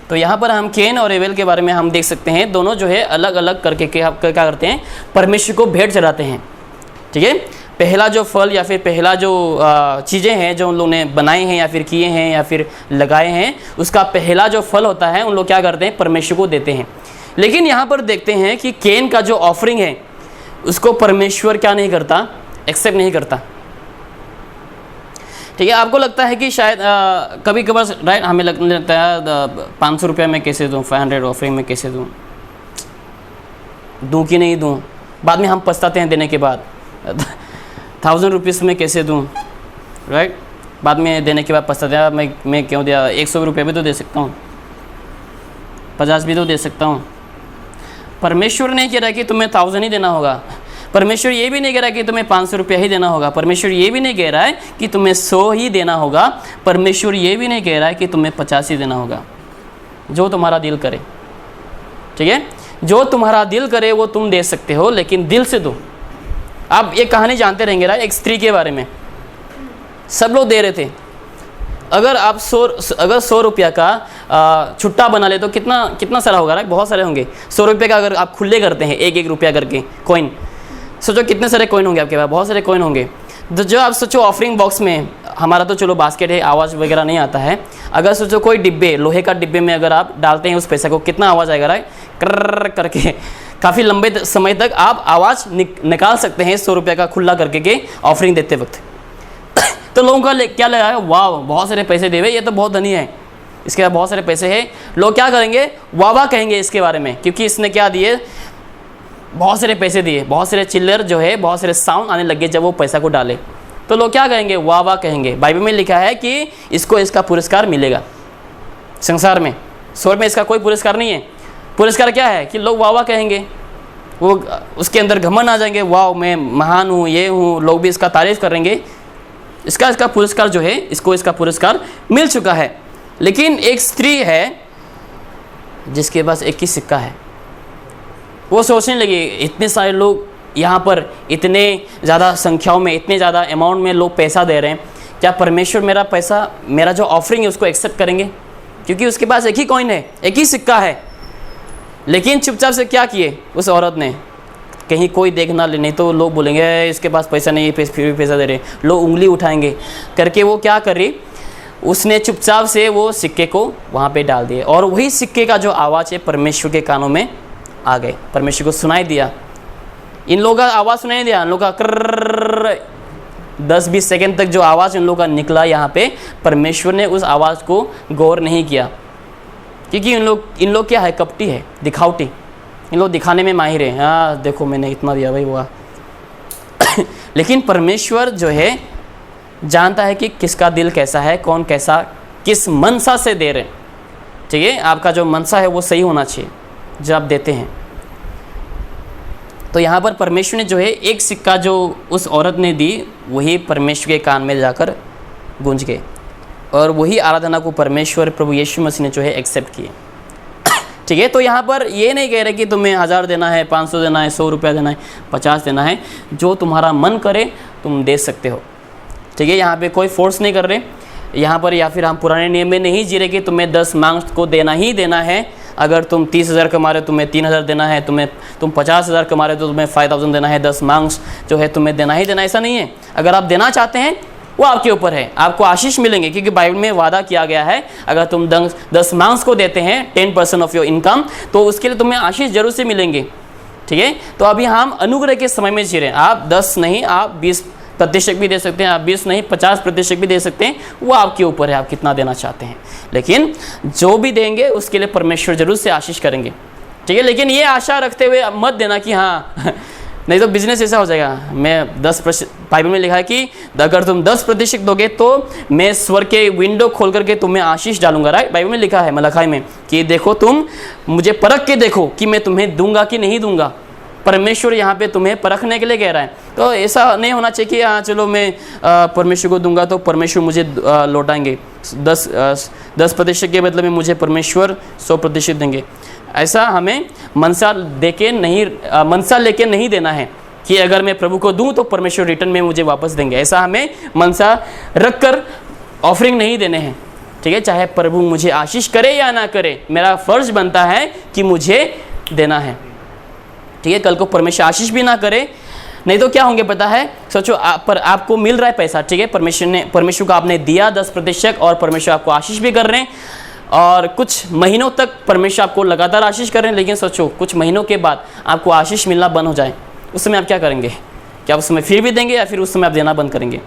तो यहाँ पर हम केन और एबेल के बारे में हम देख सकते हैं, दोनों जो है अलग अलग करके क्या करते हैं, परमेश्वर को भेंट चढ़ाते हैं। ठीक है, पहला जो फल या फिर पहला जो चीज़ें हैं जो उन लोगों ने बनाई हैं या फिर किए हैं या फिर लगाए हैं, उसका पहला जो फल होता है उन लोग क्या करते हैं, परमेश्वर को देते हैं। लेकिन यहाँ पर देखते हैं कि केन का जो ऑफरिंग है उसको परमेश्वर क्या नहीं करता, एक्सेप्ट नहीं करता। ठीक है, आपको लगता है कि शायद कभी कभार, राइट, हमें लगता है 500 रुपये में कैसे दूँ, 500 ऑफरिंग में कैसे दूँ कि नहीं दूँ। बाद में हम पछताते हैं देने के बाद, 1000 रुपीज़ में कैसे दूँ, राइट, बाद में देने के बाद पछताते हैं, मैं क्यों दिया, 100 रुपये भी तो दे सकता हूँ, 50 भी तो दे सकता हूँ। परमेश्वर नहीं कह रहा कि तुम्हें 1000 ही देना होगा, परमेश्वर ये भी नहीं कह रहा कि तुम्हें 500 रुपया ही देना होगा, परमेश्वर ये भी नहीं कह रहा है कि तुम्हें 100 ही देना होगा, परमेश्वर ये भी नहीं कह रहा है कि तुम्हें 50 ही देना होगा। जो तुम्हारा दिल करे, ठीक है, जो तुम्हारा दिल करे वो तुम दे सकते हो, लेकिन दिल से दो। आप एक कहानी जानते रहेंगे, राइट, एक स्त्री के बारे में। सब लोग दे रहे थे। अगर आप 100 रुपया का छुट्टा बना ले तो कितना सारा होगा, राइट? बहुत सारे होंगे। 100 रुपये का अगर आप खुले करते हैं 1-1 रुपया करके कॉइन, सोचो कितने सारे कॉइन होंगे आपके पास, बहुत सारे कॉइन होंगे। तो जो आप सोचो ऑफरिंग बॉक्स में, हमारा तो चलो बास्केट है, आवाज़ वगैरह नहीं आता है, अगर सोचो कोई डिब्बे, लोहे का डिब्बे में अगर आप डालते हैं उस पैसे को, कितना आवाज़ आएगा, राइट? कर करके काफ़ी लंबे समय तक आप आवाज़ निकाल सकते हैं 100 रुपये का खुला करके के ऑफरिंग देते वक्त। तो लोगों का क्या लगा है, वाह बहुत सारे पैसे दे ये तो बहुत धनी है, इसके बाद बहुत सारे पैसे हैं। लोग क्या करेंगे, वाह वाह कहेंगे इसके बारे में, क्योंकि इसने क्या दिए, बहुत सारे पैसे दिए, बहुत सारे चिल्लर जो है, बहुत सारे साउंड आने लगे जब वो पैसा को डाले, तो लोग क्या कहेंगे, वाह वाह कहेंगे। बाइबल में लिखा है कि इसको इसका पुरस्कार मिलेगा संसार में, स्वर्ग में इसका कोई पुरस्कार नहीं है। पुरस्कार क्या है कि लोग वाह वाह कहेंगे, वो उसके अंदर घमंड आ जाएंगे, वाह मैं महान हूँ, ये हूँ, लोग भी इसका तारीफ करेंगे। इसका पुरस्कार जो है, इसको इसका पुरस्कार मिल चुका है। लेकिन एक स्त्री है जिसके पास एक ही सिक्का है, वो सोचने लगी इतने सारे लोग यहाँ पर, इतने ज़्यादा संख्याओं में, इतने ज़्यादा अमाउंट में लोग पैसा दे रहे हैं, क्या परमेश्वर मेरा पैसा, मेरा जो ऑफरिंग है उसको एक्सेप्ट करेंगे? क्योंकि उसके पास एक ही कॉइन है, एक ही सिक्का है। लेकिन चुपचाप से क्या किए उस औरत ने, कहीं कोई देख ना ले, नहीं तो लोग बोलेंगे इसके पास पैसा नहीं है, फिर भी पैसा दे रहे, लोग उंगली उठाएंगे करके। वो क्या करी, उसने चुपचाप से वो सिक्के को वहाँ पे डाल दिए, और वही सिक्के का जो आवाज़ है परमेश्वर के कानों में आ गए, परमेश्वर को सुनाई दिया। इन लोगों का आवाज़ सुनाई दिया, इन लोगों का कर 10-20 सेकेंड तक जो आवाज़ इन लोगों का निकला यहाँ पे, परमेश्वर ने उस आवाज़ को गौर नहीं किया, क्योंकि इन लोग क्या है, कपटी है, दिखावटी, इन लोग दिखाने में माहिर है। हाँ देखो मैंने इतना दिया भाई हुआ। लेकिन परमेश्वर जो है जानता है कि किसका दिल कैसा है, कौन कैसा, किस मनसा से दे रहे। ठीक है, आपका जो मनसा है वो सही होना चाहिए जो आप देते हैं। तो यहाँ पर परमेश्वर ने जो है एक सिक्का जो उस औरत ने दी, वही परमेश्वर के कान में जाकर गूंज गए, और वही आराधना को परमेश्वर प्रभु यीशु मसीह ने जो है एक्सेप्ट किए। ठीक है, तो यहाँ पर ये नहीं कह रहे कि तुम्हें 1000 देना है, 500 देना है, 100 रुपया देना है, 50 देना है, जो तुम्हारा मन करे तुम दे सकते हो। ठीक है, यहाँ पे कोई फोर्स नहीं कर रहे यहाँ पर, या फिर हम पुराने नियम में नहीं जी रहे कि तुम्हें 10 मांग को देना ही देना है। अगर तुम 30,000 कमा रहे हो तुम्हें 3,000 देना है, तुम 50,000 कमा रहे हो तो तुम्हें 5,000 देना है, 10 मांग्स जो है तुम्हें देना ही देना, ऐसा नहीं है। अगर आप देना चाहते हैं वो आपके ऊपर है, आपको आशीष मिलेंगे, क्योंकि बाइबल में वादा किया गया है अगर तुम 10 मांग्स को देते हैं 10% ऑफ योर इनकम, तो उसके लिए तुम्हें आशीष जरूर से मिलेंगे। ठीक है, तो अभी हम अनुग्रह के समय में जी रहे हैं। आप 10 नहीं, आप 20% भी दे सकते हैं, आप 20 नहीं 50% भी दे सकते हैं, वो आपके ऊपर है आप कितना देना चाहते हैं। लेकिन जो भी देंगे उसके लिए परमेश्वर जरूर से आशीष करेंगे। ठीक है, लेकिन ये आशा रखते हुए मत देना कि हाँ नहीं तो बिजनेस ऐसा हो जाएगा, मैं 10%, बाइबल में लिखा है कि अगर तुम 10% दोगे तो मैं स्वर्ग के विंडो खोल करके तुम्हें आशीष डालूंगा। राइट, बाइबल में लिखा है मलखाई में कि देखो तुम मुझे परख के देखो कि मैं तुम्हें दूंगा कि नहीं दूंगा। परमेश्वर यहाँ पे तुम्हें परखने के लिए कह रहा है। तो ऐसा नहीं होना चाहिए कि हाँ चलो मैं परमेश्वर को दूंगा तो परमेश्वर मुझे लौटाएंगे, 10% के बदले में मुझे परमेश्वर 100% देंगे। ऐसा हमें मनसा लेके नहीं देना है कि अगर मैं प्रभु को दूं तो परमेश्वर रिटर्न में मुझे वापस देंगे। ऐसा हमें मनसा रख कर ऑफरिंग नहीं देने हैं। ठीक है, चाहे प्रभु मुझे आशीष करे या ना करे, मेरा फर्ज बनता है कि मुझे देना है। ठीक है, कल को परमेश्वर आशीष भी ना करे, नहीं तो क्या होंगे पता है, सोचो पर आपको मिल रहा है पैसा। ठीक है, परमेश्वर को आपने दिया 10% और परमेश्वर आपको आशीष भी कर रहे हैं, और कुछ महीनों तक परमेश्वर आपको लगातार आशीष कर रहे हैं। लेकिन सोचो कुछ महीनों के बाद आपको आशीष मिलना बंद हो जाए, उस समय आप क्या करेंगे? क्या उस समय फिर भी देंगे या फिर उस समय आप देना बंद करेंगे?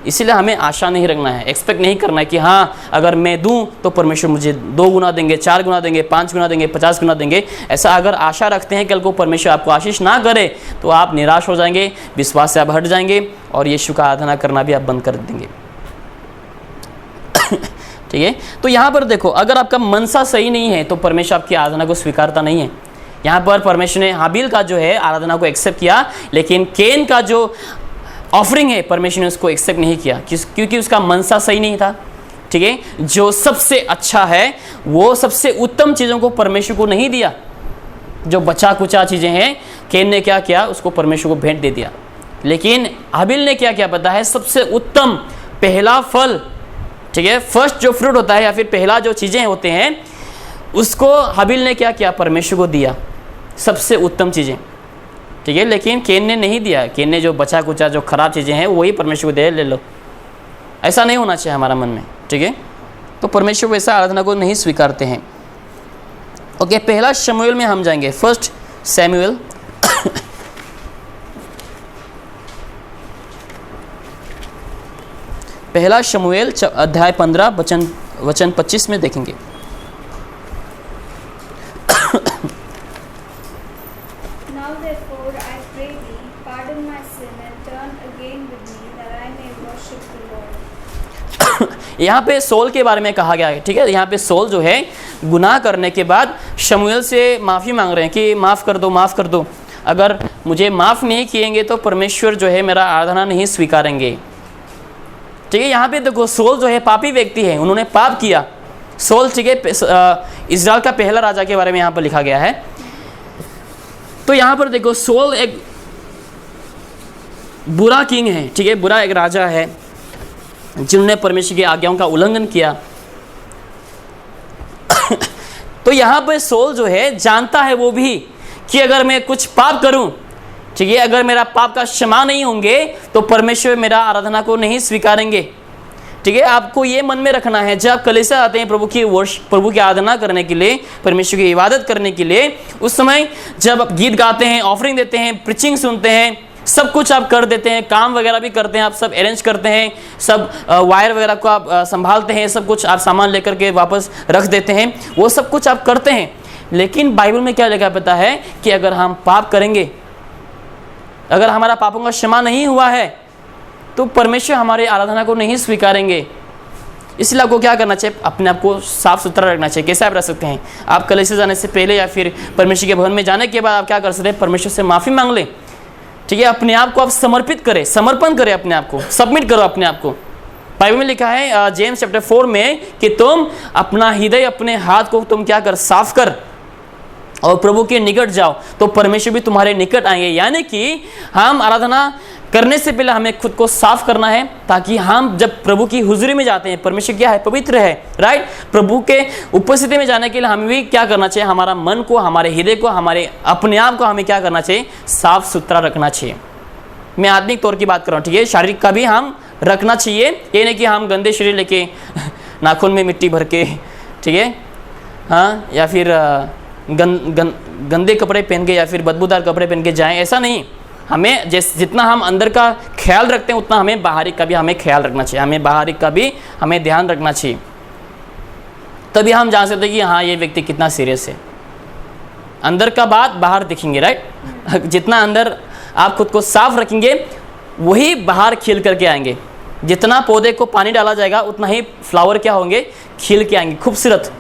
इसीलिए हमें आशा नहीं रखना है, एक्सपेक्ट नहीं करना है कि हाँ अगर मैं दूं तो परमेश्वर मुझे 2 गुना देंगे, 4 गुना देंगे, 5 गुना देंगे, 50 गुना देंगे। ऐसा अगर आशा रखते हैं कल को परमेश्वर आपको आशीष ना करे तो आप निराश हो जाएंगे, विश्वास से आप हट जाएंगे और यीशु का आराधना करना भी आप बंद कर देंगे। ठीक है, तो यहाँ पर देखो, अगर आपका मनसा सही नहीं है तो परमेश्वर आपकी आराधना को स्वीकारता नहीं है। यहाँ पर परमेश्वर ने हाबिल का जो है आराधना को एक्सेप्ट किया, लेकिन केन का जो ऑफरिंग है परमेश्वर ने उसको एक्सेप्ट नहीं किया, क्योंकि उसका मनसा सही नहीं था। ठीक है, जो सबसे अच्छा है वो सबसे उत्तम चीज़ों को परमेश्वर को नहीं दिया। जो बचा कुचा चीज़ें हैं केन ने क्या किया, उसको परमेश्वर को भेंट दे दिया। लेकिन हाबिल ने क्या किया पता है, सबसे उत्तम पहला फल, ठीक है, फर्स्ट जो फ्रूट होता है या फिर पहला जो चीज़ें होते हैं उसको हाबिल ने क्या किया, परमेश्वर को दिया, सबसे उत्तम चीज़ें, ठीक है। लेकिन केन ने नहीं दिया, केन ने जो बचा कुचा जो खराब चीज़ें हैं वही परमेश्वर को दे, ले लो। ऐसा नहीं होना चाहिए हमारा मन में, ठीक है। तो परमेश्वर वैसा आराधना को नहीं स्वीकारते हैं। ओके, पहला शमूएल में हम जाएंगे, फर्स्ट सैमुएल पहला शमूएल अध्याय 15 वचन 25 में देखेंगे। Now therefore I pray thee, pardon my sin and turn again with me, that I may worship the Lord. यहाँ पे सोल के बारे में कहा गया है, ठीक है। यहाँ पे सोल जो है गुनाह करने के बाद शमूएल से माफ़ी मांग रहे हैं कि माफ़ कर दो, माफ़ कर दो, अगर मुझे माफ़ नहीं किएंगे तो परमेश्वर जो है मेरा आराधना नहीं स्वीकारेंगे, ठीक है। यहाँ पे देखो सोल जो है पापी व्यक्ति है, उन्होंने पाप किया। सोल, ठीक है, इजराइल का पहला राजा के बारे में यहाँ पर लिखा गया है। तो यहाँ पर देखो सोल एक बुरा किंग है, ठीक है, बुरा एक राजा है जिन्होंने परमेश्वर की आज्ञाओं का उल्लंघन किया। तो यहाँ पर सोल जो है जानता है वो भी कि अगर मैं कुछ पाप करूं, ठीक है, अगर मेरा पाप का क्षमा नहीं होंगे तो परमेश्वर मेरा आराधना को नहीं स्वीकारेंगे, ठीक है। आपको ये मन में रखना है, जब आप कलीसिया आते हैं प्रभु की आराधना करने के लिए, परमेश्वर की इबादत करने के लिए, उस समय जब आप गीत गाते हैं, ऑफरिंग देते हैं, प्रीचिंग सुनते हैं, सब कुछ आप कर देते हैं, काम वगैरह भी करते हैं, आप सब अरेंज करते हैं, सब वायर वगैरह को आप संभालते हैं, सब कुछ आप सामान लेकर के वापस रख देते हैं, वो सब कुछ आप करते हैं। लेकिन बाइबल में क्या लिखा पता है कि अगर हम पाप करेंगे, अगर हमारा पापों का क्षमा नहीं हुआ है तो परमेश्वर हमारी आराधना को नहीं स्वीकारेंगे। इसलिए आपको क्या करना चाहिए, अपने आप को साफ सुथरा रखना चाहिए। कैसे आप रख सकते हैं, आप कलीसिया जाने से पहले या फिर परमेश्वर के भवन में जाने के बाद आप क्या कर सकते हैं, परमेश्वर से माफ़ी मांग लें, ठीक है। अपने आप को आप समर्पित करें, समर्पण करें, अपने आप को सबमिट करो अपने आप को। बाइबल में लिखा है जेम्स चैप्टर 4 में कि तुम अपना हृदय, अपने हाथ को तुम क्या कर, साफ कर और प्रभु के निकट जाओ तो परमेश्वर भी तुम्हारे निकट आएंगे। यानी कि हम आराधना करने से पहले हमें खुद को साफ करना है, ताकि हम जब प्रभु की हुजूरी में जाते हैं, परमेश्वर क्या है, पवित्र है, राइट, प्रभु के उपस्थिति में जाने के लिए हमें भी क्या करना चाहिए, हमारा मन को, हमारे हृदय को, हमारे अपने आप को हमें क्या करना चाहिए, साफ सुथरा रखना चाहिए। मैं आत्मिक तौर की बात कर रहा हूँ, ठीक है, शारीरिक का भी हम रखना चाहिए। ये नहीं कि हम गंदे शरीर लेके नाखून में मिट्टी भर के, ठीक है, हाँ, या फिर गंदे कपड़े पहन के या फिर बदबूदार कपड़े पहन के जाएं, ऐसा नहीं। हमें जितना हम अंदर का ख्याल रखते हैं उतना हमें बाहरी का भी हमें ख्याल रखना चाहिए, हमें बाहरी का भी हमें ध्यान रखना चाहिए। तभी हम जान सकते हैं कि हाँ ये व्यक्ति कितना सीरियस है। अंदर का बात बाहर दिखेंगे, राइट। जितना अंदर आप खुद को साफ रखेंगे वही बाहर खिल करके आएंगे। जितना पौधे को पानी डाला जाएगा उतना ही फ्लावर क्या होंगे, खिल के आएंगे, खूबसूरत।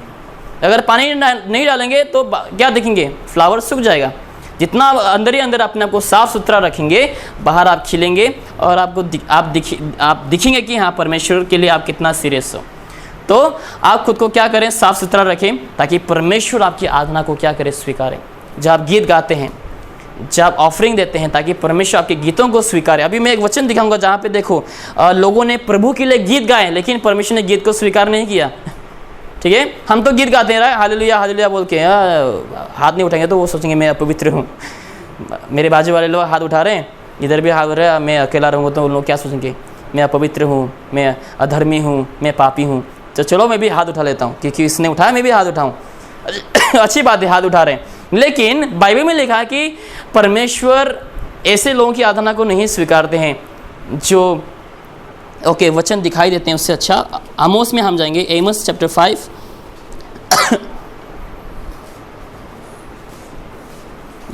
अगर पानी नहीं डालेंगे तो क्या दिखेंगे, फ्लावर सूख जाएगा। जितना अंदर ही अंदर अपने आप को साफ सुथरा रखेंगे, बाहर आप खिलेंगे और आप दिखेंगे कि हाँ परमेश्वर के लिए आप कितना सीरियस हो। तो आप खुद को क्या करें, साफ सुथरा रखें, ताकि परमेश्वर आपकी आराधना को क्या करें, स्वीकारें। जब आप गीत गाते हैं, जब आप ऑफरिंग देते हैं, ताकि परमेश्वर आपके गीतों को स्वीकारे। अभी मैं एक वचन दिखाऊंगा जहाँ पे देखो लोगों ने प्रभु के लिए गीत गाए लेकिन परमेश्वर ने गीत को स्वीकार नहीं किया, ठीक है। हम तो गीत गाते हैं, हालेलुया हालेलुया बोल के, हाथ नहीं उठाएंगे तो वो सोचेंगे मैं अपवित्र हूँ। मेरे बाजू वाले लोग हाथ उठा रहे हैं, इधर भी हाथ उठ रहे हैं, मैं अकेला रहूँगा तो उन लोग क्या सोचेंगे, मैं अपवित्र हूँ, मैं अधर्मी हूँ, मैं पापी हूँ। तो चलो मैं भी हाथ उठा लेता हूँ, क्योंकि इसने उठाया मैं भी हाथ उठाऊँ। अच्छी बात है, हाथ उठा रहे हैं। लेकिन बाइबल में लिखा है कि परमेश्वर ऐसे लोगों की आराधना को नहीं स्वीकारते हैं जो ओके वचन दिखाई देते हैं उससे अच्छा। आमोस में हम जाएंगे, एमोस चैप्टर 5।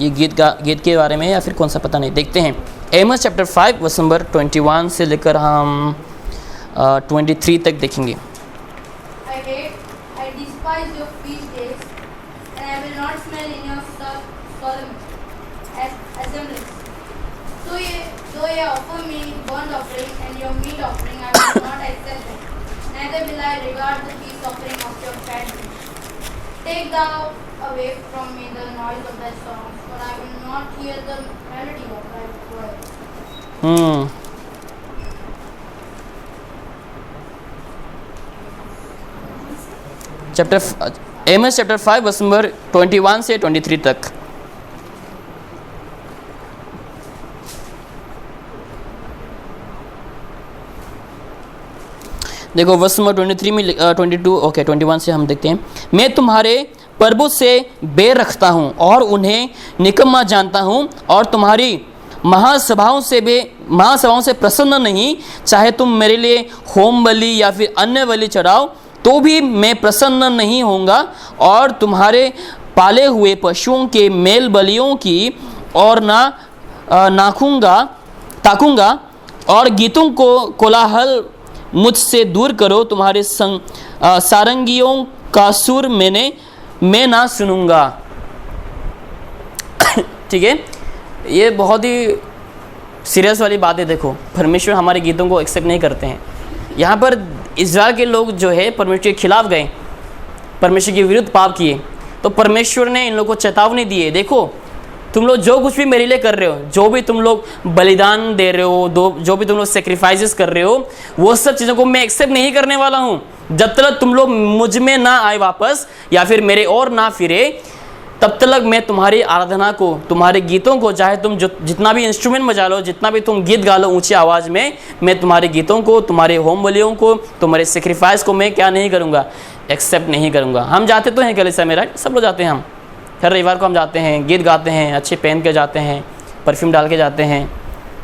ये गीत के बारे में या फिर कौन सा पता नहीं, देखते हैं। एमोस चैप्टर 5 वर्स नंबर 21 से लेकर हम 23 तक देखेंगे। I despise your feast days, and I will not smell in your solemn assemblies. Though ye offer me burnt offering and your meat offering, I will not accept it. Neither will I regard the peace offering of your fatness. Take thou away from me the noise of thy songs, for I will not hear the melody of thy voice. Amos chapter 5 verse number 21 से 23 तक। देखो verse number 23 में 22 okay 21 से हम देखते हैं। मैं तुम्हारे प्रभु से बैर रखता हूँ और उन्हें निकम्मा जानता हूँ और तुम्हारी महासभाओं से प्रसन्न नहीं। चाहे तुम मेरे लिए होम बलि या फिर अन्य बलि चढ़ाओ तो भी मैं प्रसन्न नहीं होऊंगा, और तुम्हारे पाले हुए पशुओं के मेल बलियों की और ताकूंगा और गीतों को कोलाहल मुझसे दूर करो। तुम्हारे सारंगियों का सुर मैं ना सुनूंगा। ठीक है, ये बहुत ही सीरियस वाली बात है। देखो, परमेश्वर हमारे गीतों को एक्सेप्ट नहीं करते हैं। यहाँ पर इज़राइल के लोग जो है परमेश्वर के खिलाफ गए, परमेश्वर के विरुद्ध पाप किए, तो परमेश्वर ने इन लोगों को चेतावनी दी है, देखो तुम लोग जो कुछ भी मेरे लिए कर रहे हो, जो भी तुम लोग बलिदान दे रहे हो, जो भी तुम लोग सेक्रीफाइसेस कर रहे हो, वो सब चीज़ों को मैं एक्सेप्ट नहीं करने वाला हूँ जब तक तुम लोग मुझ में ना आए वापस या फिर मेरे और ना फिरे। तब तक मैं तुम्हारी आराधना को, तुम्हारे गीतों को, चाहे तुम जितना भी इंस्ट्रूमेंट बजा लो, जितना भी तुम गीत गा लो ऊंची आवाज़ में, मैं तुम्हारे गीतों को, तुम्हारे होम बलियों को, तुम्हारे सेक्रीफाइस को मैं क्या नहीं करूँगा, एक्सेप्ट नहीं करूँगा। हम जाते तो हैं कलीसिया में, राइट, सब लोग जाते हैं, हम हर रविवार को हम जाते हैं, गीत गाते हैं, अच्छे पहन के जाते हैं, परफ्यूम डाल के जाते हैं,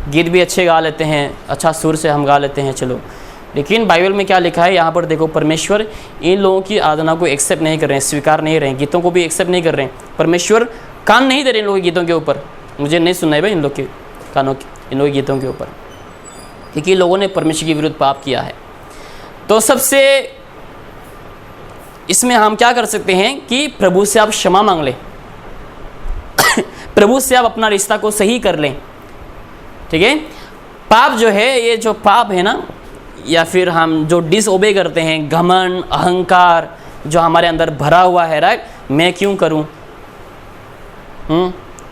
गीत भी अच्छे गा लेते हैं, अच्छा सुर से हम गा लेते हैं, चलो। लेकिन बाइबल में क्या लिखा है यहाँ पर देखो, परमेश्वर इन लोगों की आराधना को एक्सेप्ट नहीं कर रहे हैं, स्वीकार नहीं रहे हैं, गीतों को भी एक्सेप्ट नहीं कर रहे हैं। परमेश्वर कान नहीं दे रहे इन लोगों के गीतों के ऊपर, मुझे नहीं सुनना है भाई इन लोग के कानों के, इन लोगों के गीतों के ऊपर, क्योंकि लोगों ने परमेश्वर के विरुद्ध पाप किया है। तो सबसे इसमें हम क्या कर सकते हैं कि प्रभु से आप क्षमा मांग लें, प्रभु से आप अपना रिश्ता को सही कर लें। ठीक है, पाप जो है, ये जो पाप है ना, या फिर हम जो डिसओबे करते हैं, घमंड, अहंकार जो हमारे अंदर भरा हुआ है, राइट, मैं क्यों करूं,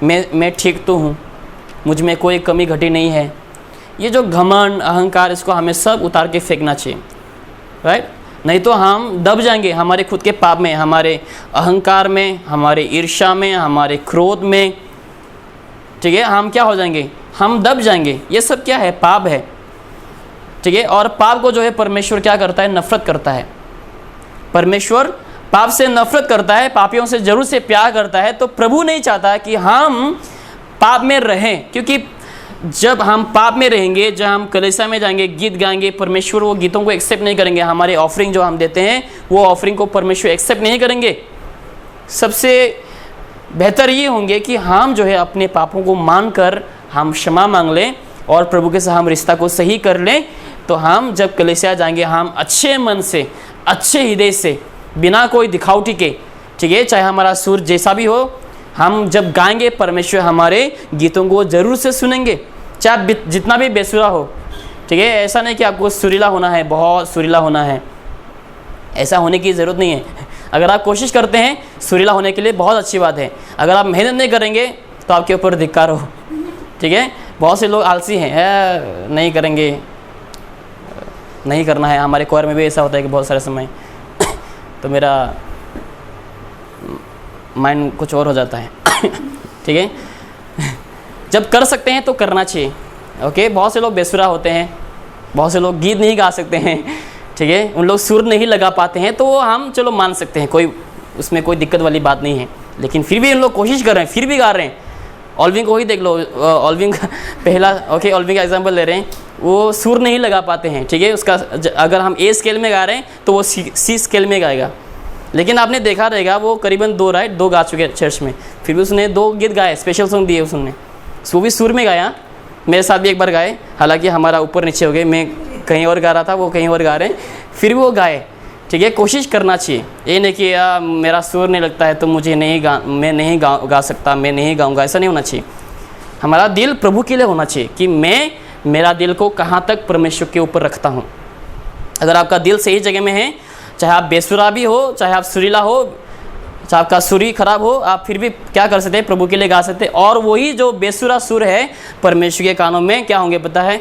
मैं ठीक तो हूं, मुझ में कोई कमी घटी नहीं है, ये जो घमंड, अहंकार, इसको हमें सब उतार के फेंकना चाहिए, राइट। नहीं तो हम दब जाएंगे हमारे खुद के पाप में, हमारे अहंकार में, हमारे ईर्ष्या में, हमारे क्रोध में। ठीक है, हम क्या हो जाएंगे, हम दब जाएंगे। ये सब क्या है, पाप है। ठीक है, और पाप को जो है परमेश्वर क्या करता है, नफरत करता है। परमेश्वर पाप से नफरत करता है, पापियों से जरूर से प्यार करता है। तो प्रभु नहीं चाहता कि हम पाप में रहें, क्योंकि जब हम पाप में रहेंगे, जब हम कलीसिया में जाएंगे, गीत गाएंगे, परमेश्वर वो गीतों को एक्सेप्ट नहीं करेंगे। हमारे ऑफरिंग जो हम देते हैं, वो ऑफरिंग को परमेश्वर एक्सेप्ट नहीं करेंगे। सबसे बेहतर ये होंगे कि हम जो है अपने पापों को मानकर हम क्षमा मांग लें और प्रभु के साथ हम रिश्ता को सही कर लें। तो हम जब कलीसिया जाएंगे, हम अच्छे मन से, अच्छे हृदय से, बिना कोई दिखावटी के, ठीक है, चाहे हमारा सुर जैसा भी हो, हम जब गाएंगे परमेश्वर हमारे गीतों को ज़रूर से सुनेंगे, चाहे जितना भी बेसुरा हो। ठीक है, ऐसा नहीं कि आपको सुरीला होना है, बहुत सुरीला होना है, ऐसा होने की ज़रूरत नहीं है। अगर आप कोशिश करते हैं सुरीला होने के लिए, बहुत अच्छी बात है। अगर आप मेहनत नहीं करेंगे तो आपके ऊपर धिक्कार हो। ठीक है, बहुत से लोग आलसी हैं, नहीं करेंगे, नहीं करना है। हमारे क्वायर में भी ऐसा होता है कि बहुत सारे समय तो मेरा माइंड कुछ और हो जाता है। ठीक है, जब कर सकते हैं तो करना चाहिए। ओके, बहुत से लोग बेसुरा होते हैं, बहुत से लोग गीत नहीं गा सकते हैं, ठीक है, उन लोग सुर नहीं लगा पाते हैं, तो वो हम चलो मान सकते हैं, कोई उसमें कोई दिक्कत वाली बात नहीं है। लेकिन फिर भी उन लोग कोशिश कर रहे हैं, फिर भी गा रहे हैं। ऑल्विंग को ही देख लो, ऑल्विंग पहला, ओके, ऑल्विंग का एग्जांपल ले रहे हैं, वो सुर नहीं लगा पाते हैं। ठीक है, उसका अगर हम ए स्केल में गा रहे हैं तो वो सी स्केल में गाएगा। लेकिन आपने देखा रहेगा वो करीबन दो गा चुके चर्च में, फिर भी उसने 2 गीत गाए, स्पेशल सॉन्ग दिए उसने, वो भी सुर में गाया। मेरे साथ भी एक बार गाए, हालांकि हमारा ऊपर नीचे हो गए, मैं कहीं और गा रहा था, वो कहीं और गा रहे हैं, फिर भी वो गाए। ठीक है, कोशिश करना चाहिए। ये नहीं कि मेरा सुर नहीं लगता है तो मुझे मैं नहीं गा सकता, मैं नहीं गाऊंगा, ऐसा नहीं होना चाहिए। हमारा दिल प्रभु के लिए होना चाहिए कि मेरा दिल को कहाँ तक परमेश्वर के ऊपर रखता हूँ। अगर आपका दिल सही जगह में है, चाहे आप बेसुरा भी हो, चाहे आप सुरीला हो, चाहे आपका सुर ही खराब हो, आप फिर भी क्या कर सकते हैं, प्रभु के लिए गा सकते हैं। और वही जो बेसुरा सुर है परमेश्वर के कानों में क्या होंगे पता है,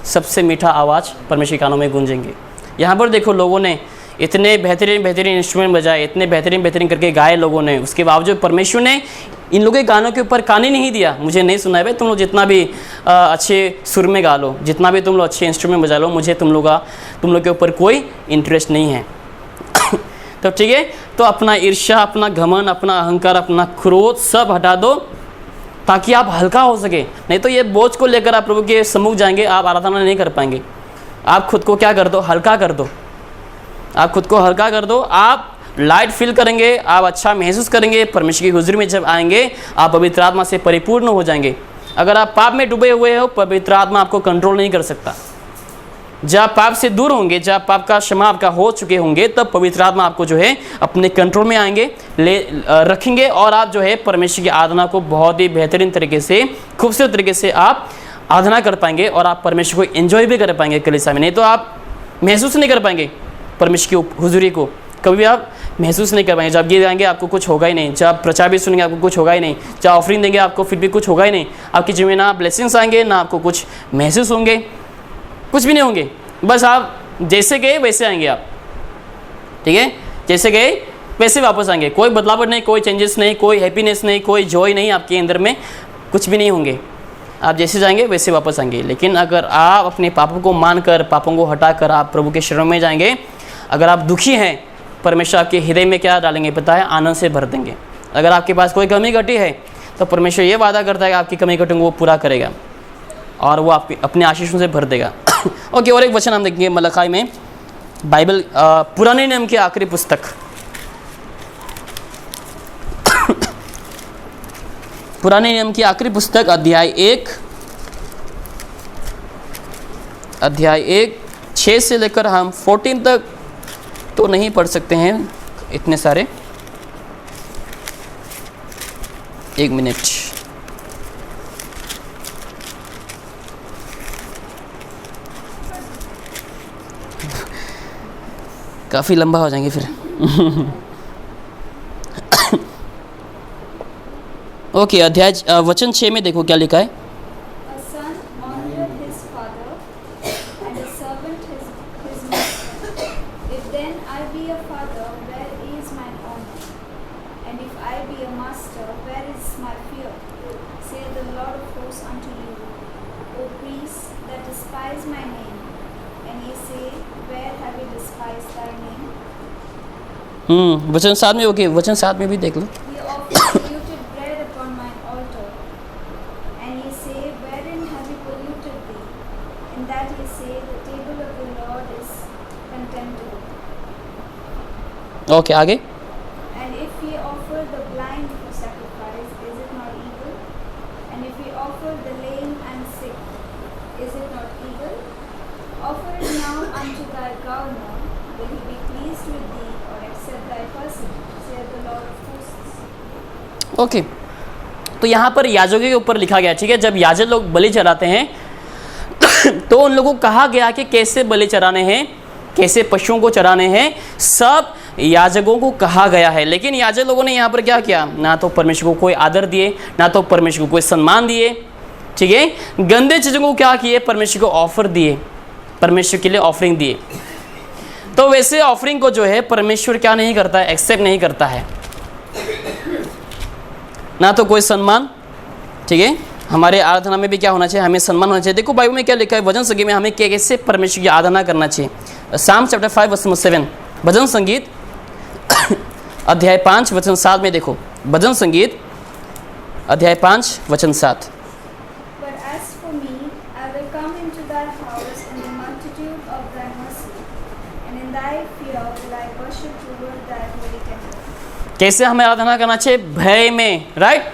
सबसे मीठा आवाज़ परमेश्वर के कानों में गूंजेंगे। यहाँ पर देखो लोगों ने इतने बेहतरीन बेहतरीन इंस्ट्रूमेंट बजाए, इतने बेहतरीन बेहतरीन करके गाए लोगों ने, उसके बावजूद परमेश्वर ने इन लोगों के गानों के ऊपर कान ही नहीं दिया। मुझे नहीं सुना है भाई, तुम लोग जितना भी अच्छे सुर में गा लो, जितना भी तुम लोग अच्छे इंस्ट्रूमेंट बजा लो, मुझे तुम लोग के ऊपर कोई इंटरेस्ट नहीं है। तो ठीक है, तो अपना ईर्ष्या, अपना घमंड, अपना अहंकार, अपना क्रोध सब हटा दो ताकि आप हल्का हो सके। नहीं तो ये बोझ को लेकर आप प्रभु के सम्मुख जाएंगे, आप आराधना नहीं कर पाएंगे। आप खुद को क्या कर दो, हल्का कर दो। आप खुद को हल्का कर दो, आप लाइट फील करेंगे, आप अच्छा महसूस करेंगे। परमेश्वर की हुजूरी में जब आएंगे आप पवित्र आत्मा से परिपूर्ण हो जाएंगे। अगर आप पाप में डूबे हुए हो, पवित्र आत्मा आपको कंट्रोल नहीं कर सकता। जब आप पाप से दूर होंगे, जब पाप का क्षमा आपका हो चुके होंगे, तब पवित्र आत्मा आपको जो है अपने कंट्रोल में आएंगे, रखेंगे, और आप जो है परमेश्वर की आराधना को बहुत ही बेहतरीन तरीके से, खूबसूरत तरीके से आप आराधना कर पाएंगे, और आप परमेश्वर को एंजॉय भी कर पाएंगे कलीसिया में। नहीं तो आप महसूस नहीं कर पाएंगे परमेश्वर की हुजूरी को, कभी भी आप महसूस नहीं कर पाएंगे। जब गीत गाएंगे आपको कुछ होगा ही नहीं, जब प्रचार भी सुनेंगे आपको कुछ होगा ही नहीं, जब ऑफरिंग देंगे आपको फिर भी कुछ होगा ही नहीं। आपकी जीवन में ना ब्लेसिंग्स आएंगे, ना आपको कुछ महसूस होंगे, कुछ भी नहीं होंगे। बस आप जैसे गए वैसे आएंगे आप, ठीक है, जैसे गए वैसे वापस आएंगे। कोई बदलावट नहीं, कोई चेंजेस नहीं, कोई हैप्पीनेस नहीं, कोई जॉय नहीं, आपके अंदर में कुछ भी नहीं होंगे। आप जैसे जाएंगे वैसे वापस आएंगे। लेकिन अगर आप अपने पापों को मानकर, पापों को हटाकर आप प्रभु के शरण में जाएंगे, अगर आप दुखी हैं, परमेश्वर आपके हृदय में क्या डालेंगे पता है, आनंद से भर देंगे। अगर आपके पास कोई कमी घटी है तो परमेश्वर ये वादा करता है कि आपकी कमी घटी वो पूरा करेगा, और वो आपके अपने आशीषों से भर देगा। ओके, और एक वचन हम देखेंगे मलखाई में, बाइबल पुराने नियम की आखिरी पुस्तक, पुराने नियम की आखिरी पुस्तक, अध्याय 1 6 से लेकर हम 14 तक तो नहीं पढ़ सकते हैं इतने सारे। एक मिनट, काफ़ी लंबा हो जाएंगे फिर। ओके, अध्याय वचन 6 में देखो क्या लिखा है। A son honoreth his father, and a servant his master. If then I be a father, where is mine honor? And if I be a master, where is my fear? Saith the Lord of hosts unto you, O priests that despise my name. And ye say, where have we despised thy name? वचन 7 में, okay, वचन 7 में भी देख लो। Ye offer polluted bread upon mine altar. And ye say, wherein have we polluted thee? In that ye say, the table of the Lord is contemptible. Okay, आगे। And if ye offer the blind for sacrifice, is it not evil? And if ye offer the lame and sick, is it not evil? Offer it now unto thy governor. Will he be pleased with thee, or accept thy person? Saith the Lord of hosts. Okay, तो यहाँ पर याजकों के ऊपर लिखा गया, ठीक है। जब याजक लोग बलि चढ़ाते हैं तो उन लोगों को कहा गया कि कैसे बलि चढ़ाने हैं, कैसे पशुओं को चढ़ाने हैं, सब याजकों को कहा गया है। लेकिन याजक लोगों ने यहाँ पर क्या किया, ना तो परमेश्वर को कोई आदर दिए, ना तो परमेश्वर को कोई सम्मान दिए, ठीक है। गंदे चीज़ों को क्या किए, परमेश्वर को ऑफर दिए, परमेश्वर के लिए ऑफरिंग दिए। तो वैसे ऑफरिंग को जो है परमेश्वर क्या नहीं करता है, एक्सेप्ट नहीं करता है, ना तो कोई सम्मान, ठीक है। हमारे आराधना में भी क्या होना चाहिए, हमें सम्मान होना चाहिए। देखो बाइबल में क्या लिखा है, भजन संगीत में हमें कैसे परमेश्वर की आराधना करना चाहिए। साम चैप्टर 5 वर्स 7, भजन संगीत अध्याय 5 वचन 7 में देखो, भजन संगीत अध्याय 5 वचन 7। But as for me, I will come into thy house in the multitude of thy mercy, and in thy fear will I worship toward thy holy temple. कैसे हमें आराधना करना चाहिए, भय में, राइट।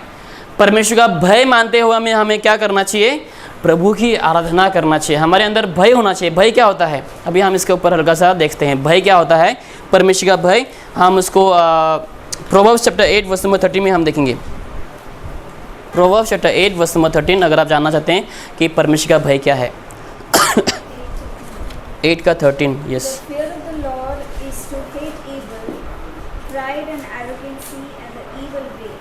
परमेश्वर का भय मानते हुए हमें क्या करना चाहिए, प्रभु की आराधना करना चाहिए। हमारे अंदर भय होना चाहिए। भय क्या होता है, अभी हम इसके ऊपर हल्का सा देखते हैं। भय क्या होता है, परमेश्वर का भय, हम उसको प्रोवर्ब्स चैप्टर 8 वर्स नंबर 13 में हम देखेंगे। प्रोवर्ब्स चैप्टर 8 वर्स नंबर 13, अगर आप जानना चाहते हैं कि परमेश्वर का भय क्या है। 8 का 13, yes. The fear of the Lord is to hate evil, pride and arrogancy and the evil way,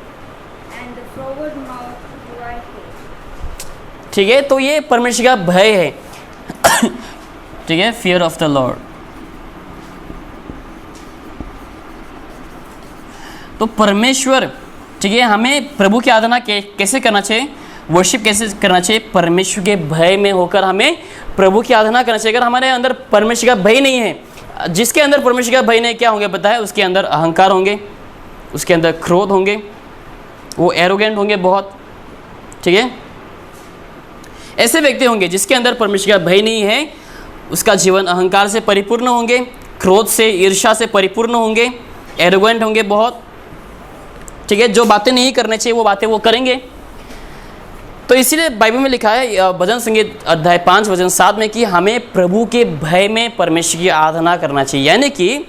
and the froward mouth do I hate. ठीक है, तो ये परमेश्वर का भय है, ठीक है, फियर ऑफ द लॉर्ड। तो परमेश्वर, ठीक है, हमें प्रभु की आराधना कैसे करना चाहिए, वर्शिप कैसे करना चाहिए, परमेश्वर के भय में होकर हमें प्रभु की आराधना करना चाहिए। अगर हमारे अंदर परमेश्वर का भय नहीं है, जिसके अंदर परमेश्वर का भय नहीं, क्या होंगे पता है, उसके अंदर अहंकार होंगे, उसके अंदर क्रोध होंगे, वो एरोगेंट होंगे बहुत, ठीक है। ऐसे व्यक्ति होंगे जिसके अंदर परमेश्वर का भय नहीं है, उसका जीवन अहंकार से परिपूर्ण होंगे, क्रोध से, ईर्ष्या से परिपूर्ण होंगे, एरोगेंट होंगे बहुत, ठीक है। जो बातें नहीं करनी चाहिए वो बातें वो करेंगे। तो इसीलिए बाइबल में लिखा है भजन संगीत अध्याय 5 वचन 7 में कि हमें प्रभु के भय में परमेश्वर की आराधना करना चाहिए। यानी कि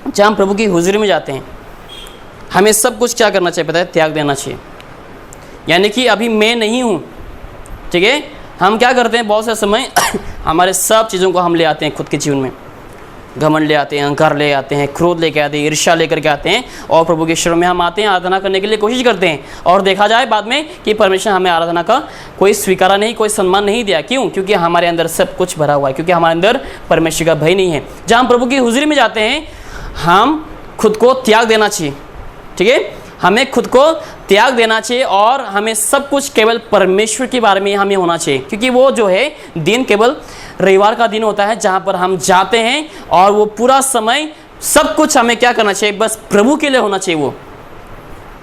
जब हम प्रभु की हुजूरी में जाते हैं, हमें सब कुछ क्या करना चाहिए पता है, त्याग देना चाहिए। यानी कि अभी मैं नहीं हूँ, ठीक है। हम क्या करते हैं, बहुत से समय हमारे सब चीज़ों को हम ले आते हैं खुद के जीवन में, घमंड ले आते हैं, अहंकार ले आते हैं, क्रोध लेके आते हैं, ईर्ष्या लेकर के आते हैं, और प्रभु के शरण में हम आते हैं, आराधना करने के लिए कोशिश करते हैं, और देखा जाए बाद में कि परमेश्वर हमें आराधना का कोई स्वीकारा नहीं, कोई सम्मान नहीं दिया। क्यों? क्योंकि हमारे अंदर सब कुछ भरा हुआ है, क्योंकि हमारे अंदर परमेश्वर का भय नहीं है। जब हम प्रभु की हुजूरी में जाते हैं, हम खुद को त्याग देना चाहिए, ठीक है। हमें खुद को त्याग देना चाहिए और हमें सब कुछ केवल परमेश्वर के बारे में हमें होना चाहिए, क्योंकि वो जो है दिन केवल रविवार का दिन होता है जहाँ पर हम जाते हैं, और वो पूरा समय सब कुछ हमें क्या करना चाहिए, बस प्रभु के लिए होना चाहिए। वो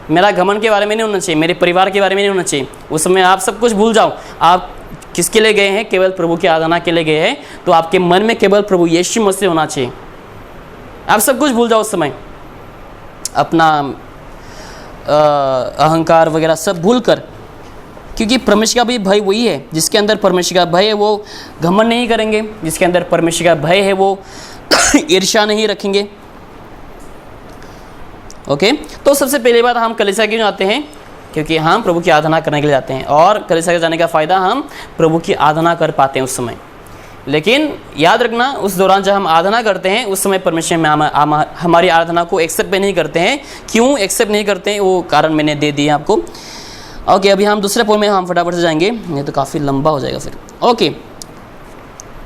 मेरा घमंड के बारे में नहीं होना चाहिए, मेरे परिवार के बारे में नहीं होना चाहिए। उस समय आप सब कुछ भूल जाओ, आप किसके लिए गए हैं, केवल प्रभु की आराधना के लिए गए हैं, तो आपके मन में केवल प्रभु यीशु मसीह होना चाहिए। आप सब कुछ भूल जाओ उस समय, अपना अहंकार वगैरह सब भूल कर, क्योंकि परमेश्वर का भी भय वही है। जिसके अंदर परमेश्वर का भय है वो घमंड नहीं करेंगे, जिसके अंदर परमेश्वर का भय है वो ईर्ष्या नहीं रखेंगे। ओके, तो सबसे पहली बात, हम कलीसिया क्यों जाते हैं, क्योंकि हम प्रभु की आराधना करने के लिए जाते हैं, और कलीसिया के जाने का फ़ायदा हम प्रभु की आराधना कर पाते हैं उस समय। लेकिन याद रखना, उस दौरान जब हम आराधना करते हैं उस समय परमेश्वर में हमारी आराधना को एक्सेप्ट नहीं करते हैं। क्यों एक्सेप्ट नहीं करते हैं, वो कारण मैंने दे दिए आपको। ओके, अभी हम दूसरे पॉइंट में हम फटाफट से जाएंगे, नहीं तो काफ़ी लंबा हो जाएगा फिर। ओके,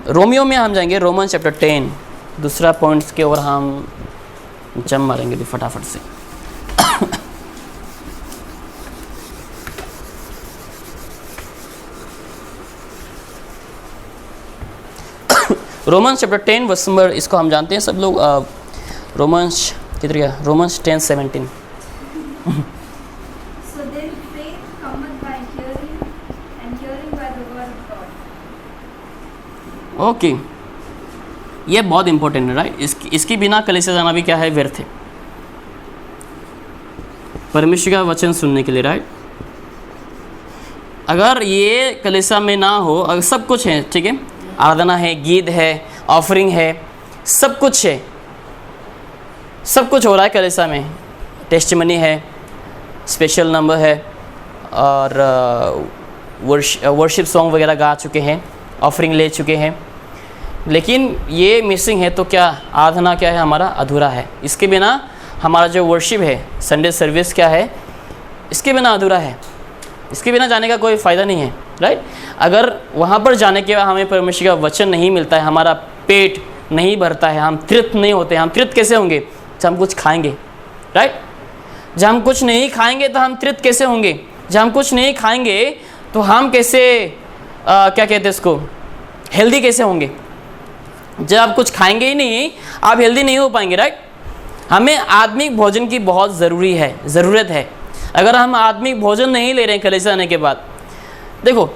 रोमियो में हम जाएंगे, रोमन चैप्टर 10, दूसरा पॉइंट्स के ओर हम जम मारेंगे भी फटाफट से। रोमन्स चैप्टर 10 वर्स नंबर, इसको हम जानते हैं सब लोग, रोमन्स किधर गया, Romans 10:17। So then faith cometh by hearing, and hearing by the word of God. Okay, ये बहुत इंपॉर्टेंट है, राइट। इसके बिना कलीसिया जाना भी क्या है, व्यर्थ है, परमेश्वर का वचन सुनने के लिए, राइट। अगर ये कलीसिया में ना हो, अगर सब कुछ है, ठीक है, आराधना है, गीत है, ऑफरिंग है, सब कुछ है, सब कुछ हो रहा है कलीसिया में, टेस्टिमनी है, स्पेशल नंबर है, और वर्शिप सॉन्ग वगैरह गा चुके हैं, ऑफरिंग ले चुके हैं, लेकिन ये मिसिंग है, तो क्या आराधना क्या है, हमारा अधूरा है। इसके बिना हमारा जो वर्शिप है, संडे सर्विस क्या है, इसके बिना अधूरा है, इसके बिना जाने का कोई फ़ायदा नहीं है, राइट। अगर वहाँ पर जाने के बाद हमें परमेश्वर का वचन नहीं मिलता है, हमारा पेट नहीं भरता है, हम तृप्त नहीं होते, हम तृप्त कैसे होंगे, जब हम कुछ खाएंगे, राइट। जब हम कुछ नहीं खाएंगे तो हम तृप्त कैसे होंगे, जब हम कुछ नहीं खाएंगे तो हम कैसे क्या कहते हैं इसको, हेल्दी कैसे होंगे। जब आप कुछ खाएंगे ही नहीं, आप हेल्दी नहीं हो पाएंगे, राइट। हमें आत्मिक भोजन की बहुत ज़रूरत है। अगर हम आत्मिक भोजन नहीं ले रहे हैं कलीसिया आने के बाद, देखो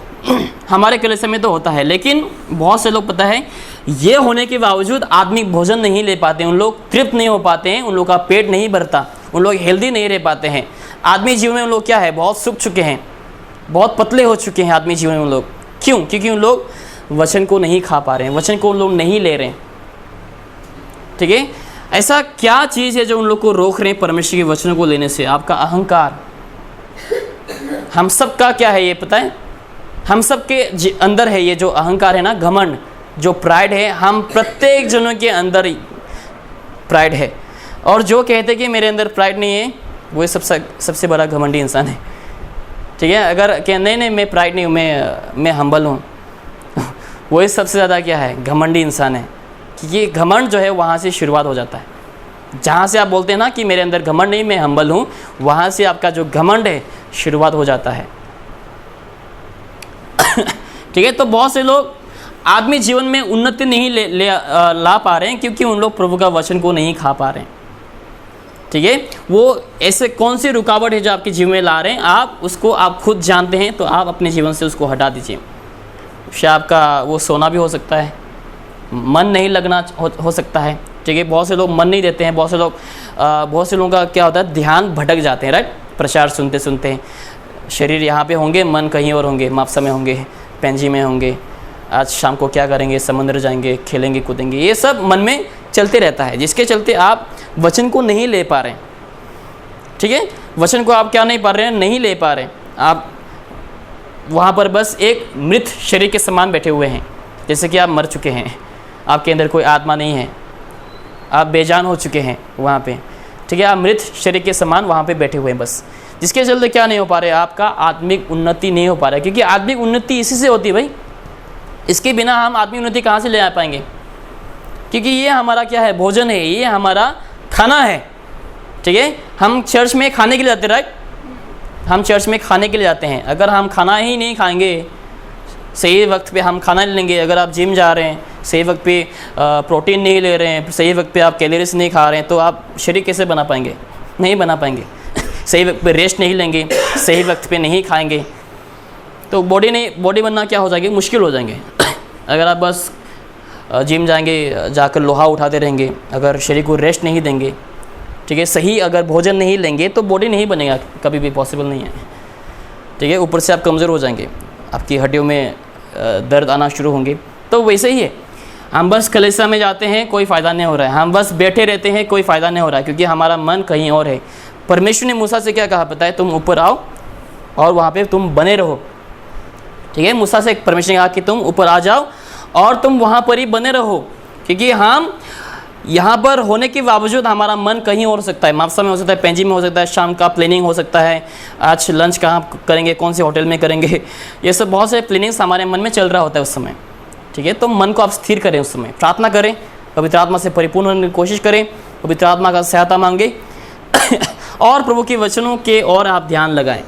हमारे कलीसिया में तो होता है, लेकिन बहुत से लोग पता है ये होने के बावजूद आत्मिक भोजन नहीं ले पाते, उन लोग तृप्त नहीं हो पाते हैं, उन लोग का पेट नहीं भरता, उन लोग हेल्दी नहीं रह पाते हैं। आत्मिक जीवन में उन लोग क्या है, बहुत सूख चुके हैं, बहुत पतले हो चुके हैं आत्मिक जीवन में उन लोग। क्यों? क्योंकि उन लोग वचन को नहीं खा पा रहे हैं, वचन को उन लोग नहीं ले रहे हैं, ठीक है। ऐसा क्या चीज़ है जो उन लोग को रोक रहे हैं परमेश्वर के वचनों को लेने से? आपका अहंकार। हम सब का क्या है ये पता है, हम सब के अंदर है ये जो अहंकार है ना, घमंड, जो प्राइड है, हम प्रत्येक जनों के अंदर प्राइड है। और जो कहते कि मेरे अंदर प्राइड नहीं है, वो सबसे बड़ा घमंडी इंसान है, ठीक है। अगर क्या नहीं मैं प्राइड नहीं हूँ, मैं हम्बल हूँ, वही सबसे ज़्यादा क्या है, घमंडी इंसान है। कि ये घमंड जो है वहाँ से शुरुआत हो जाता है, जहाँ से आप बोलते हैं ना कि मेरे अंदर घमंड नहीं, मैं हम्बल हूँ, वहाँ से आपका जो घमंड है शुरुआत हो जाता है। ठीक है, तो बहुत से लोग आदमी जीवन में उन्नति नहीं ला पा रहे हैं क्योंकि उन लोग प्रभु का वचन को नहीं खा पा रहे हैं। ठीक है, वो ऐसे कौन सी रुकावट है जो आपके जीवन में ला रहे हैं, आप उसको आप खुद जानते हैं, तो आप अपने जीवन से उसको हटा दीजिए। शायद आपका वो सोना भी हो सकता है, मन नहीं लगना हो सकता है। ठीक है, बहुत से लोग मन नहीं देते हैं, बहुत से लोगों का क्या होता है, ध्यान भटक जाते हैं, राइट। प्रचार सुनते सुनते शरीर यहाँ पे होंगे, मन कहीं और होंगे, मापसा में होंगे, पेंजी में होंगे, आज शाम को क्या करेंगे, समुद्र जाएंगे, खेलेंगे कूदेंगे, ये सब मन में चलते रहता है, जिसके चलते आप वचन को नहीं ले पा रहे हैं। ठीक है, वचन को आप क्या नहीं पा रहे हैं, नहीं ले पा रहे हैं, आप वहाँ पर बस एक मृत शरीर के समान बैठे हुए हैं, जैसे कि आप मर चुके हैं, आपके अंदर कोई आत्मा नहीं है, आप बेजान हो चुके हैं वहाँ पे। ठीक है, आप मृत शरीर के समान वहाँ पे बैठे हुए हैं बस, जिसके चलते क्या नहीं हो पा रहे, आपका आत्मिक उन्नति नहीं हो पा रहा है। क्योंकि आत्मिक उन्नति इसी से होती है भाई, इसके बिना हम आत्मिक उन्नति कहाँ से ले आ पाएंगे? क्योंकि ये हमारा क्या है, भोजन है, ये हमारा खाना है। ठीक है, हम चर्च में खाने के लिए जाते हैं, राइट, हम चर्च में खाने के लिए जाते हैं। अगर हम खाना ही नहीं खाएंगे, सही वक्त पे हम खाना नहीं लेंगे, अगर आप जिम जा रहे हैं, सही वक्त पे प्रोटीन नहीं ले रहे हैं, सही वक्त पे आप कैलोरीज नहीं खा रहे हैं, तो आप शरीर कैसे बना पाएंगे? नहीं बना पाएंगे। सही वक्त पे रेस्ट नहीं लेंगे, सही वक्त पे नहीं खाएंगे, तो बॉडी बनना क्या हो जाएगी, मुश्किल हो जाएंगे। अगर आप बस जिम जाएंगे, जाकर लोहा उठाते रहेंगे, अगर शरीर को रेस्ट नहीं देंगे, ठीक है, सही अगर भोजन नहीं लेंगे, तो बॉडी नहीं बनेगा, कभी भी पॉसिबल नहीं है। ठीक है, ऊपर से आप कमज़ोर हो जाएंगे, आपकी हड्डियों में दर्द आना शुरू होंगे। तो वैसे ही है, हम बस कलीसिया में जाते हैं, कोई फ़ायदा नहीं हो रहा है, हम बस बैठे रहते हैं, कोई फ़ायदा नहीं हो रहा है, क्योंकि हमारा मन कहीं और है। परमेश्वर ने मूसा से क्या कहा पता है? तुम ऊपर आओ और वहाँ पे तुम बने रहो। ठीक है, मूसा से परमेश्वर ने कहा कि तुम ऊपर आ जाओ और तुम वहाँ पर ही बने रहो, क्योंकि हम यहाँ पर होने के बावजूद हमारा मन कहीं और हो सकता है, मापसा में हो सकता है, पेंजी में हो सकता है, शाम का प्लानिंग हो सकता है, आज लंच कहाँ करेंगे, कौन से होटल में करेंगे, ये सब बहुत से प्लानिंग्स हमारे मन में चल रहा होता है उस समय। ठीक है, तो मन को आप स्थिर करें, उस समय प्रार्थना करें, पवित्र आत्मा से परिपूर्ण होने की कोशिश करें, पवित्र आत्मा का सहायता मांगे और प्रभु के वचनों के और आप ध्यान लगाएं।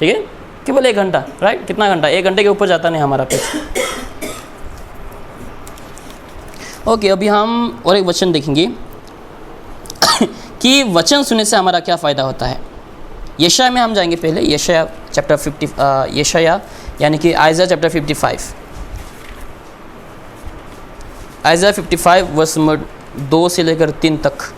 ठीक है, केवल 1 घंटा, राइट, कितना घंटा, 1 घंटे के ऊपर जाता नहीं हमारा पेज। ओके, अभी हम और एक वचन देखेंगे कि वचन सुनने से हमारा क्या फ़ायदा होता है। यशाया में हम जाएंगे पहले, यशाया चैप्टर 50, यशाया यानी कि आइज़ा चैप्टर 55, आइज़ा 55 वर्ष नंबर 2 से लेकर 3 तक।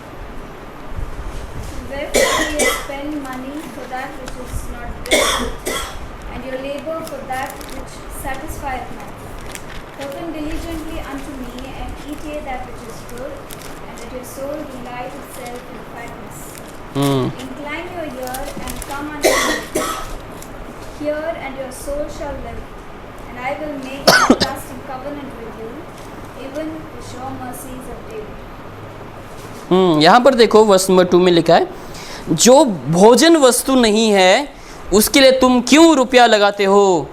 Incline your ear and come unto me. Hear, and your soul shall live. And I will make an everlasting covenant with you, even the sure mercies of David. यहाँ पर देखो वर्ष नंबर 2 में लिखा है, जो भोजन वस्तु नहीं है उसके लिए तुम क्यों रुपया लगाते हो,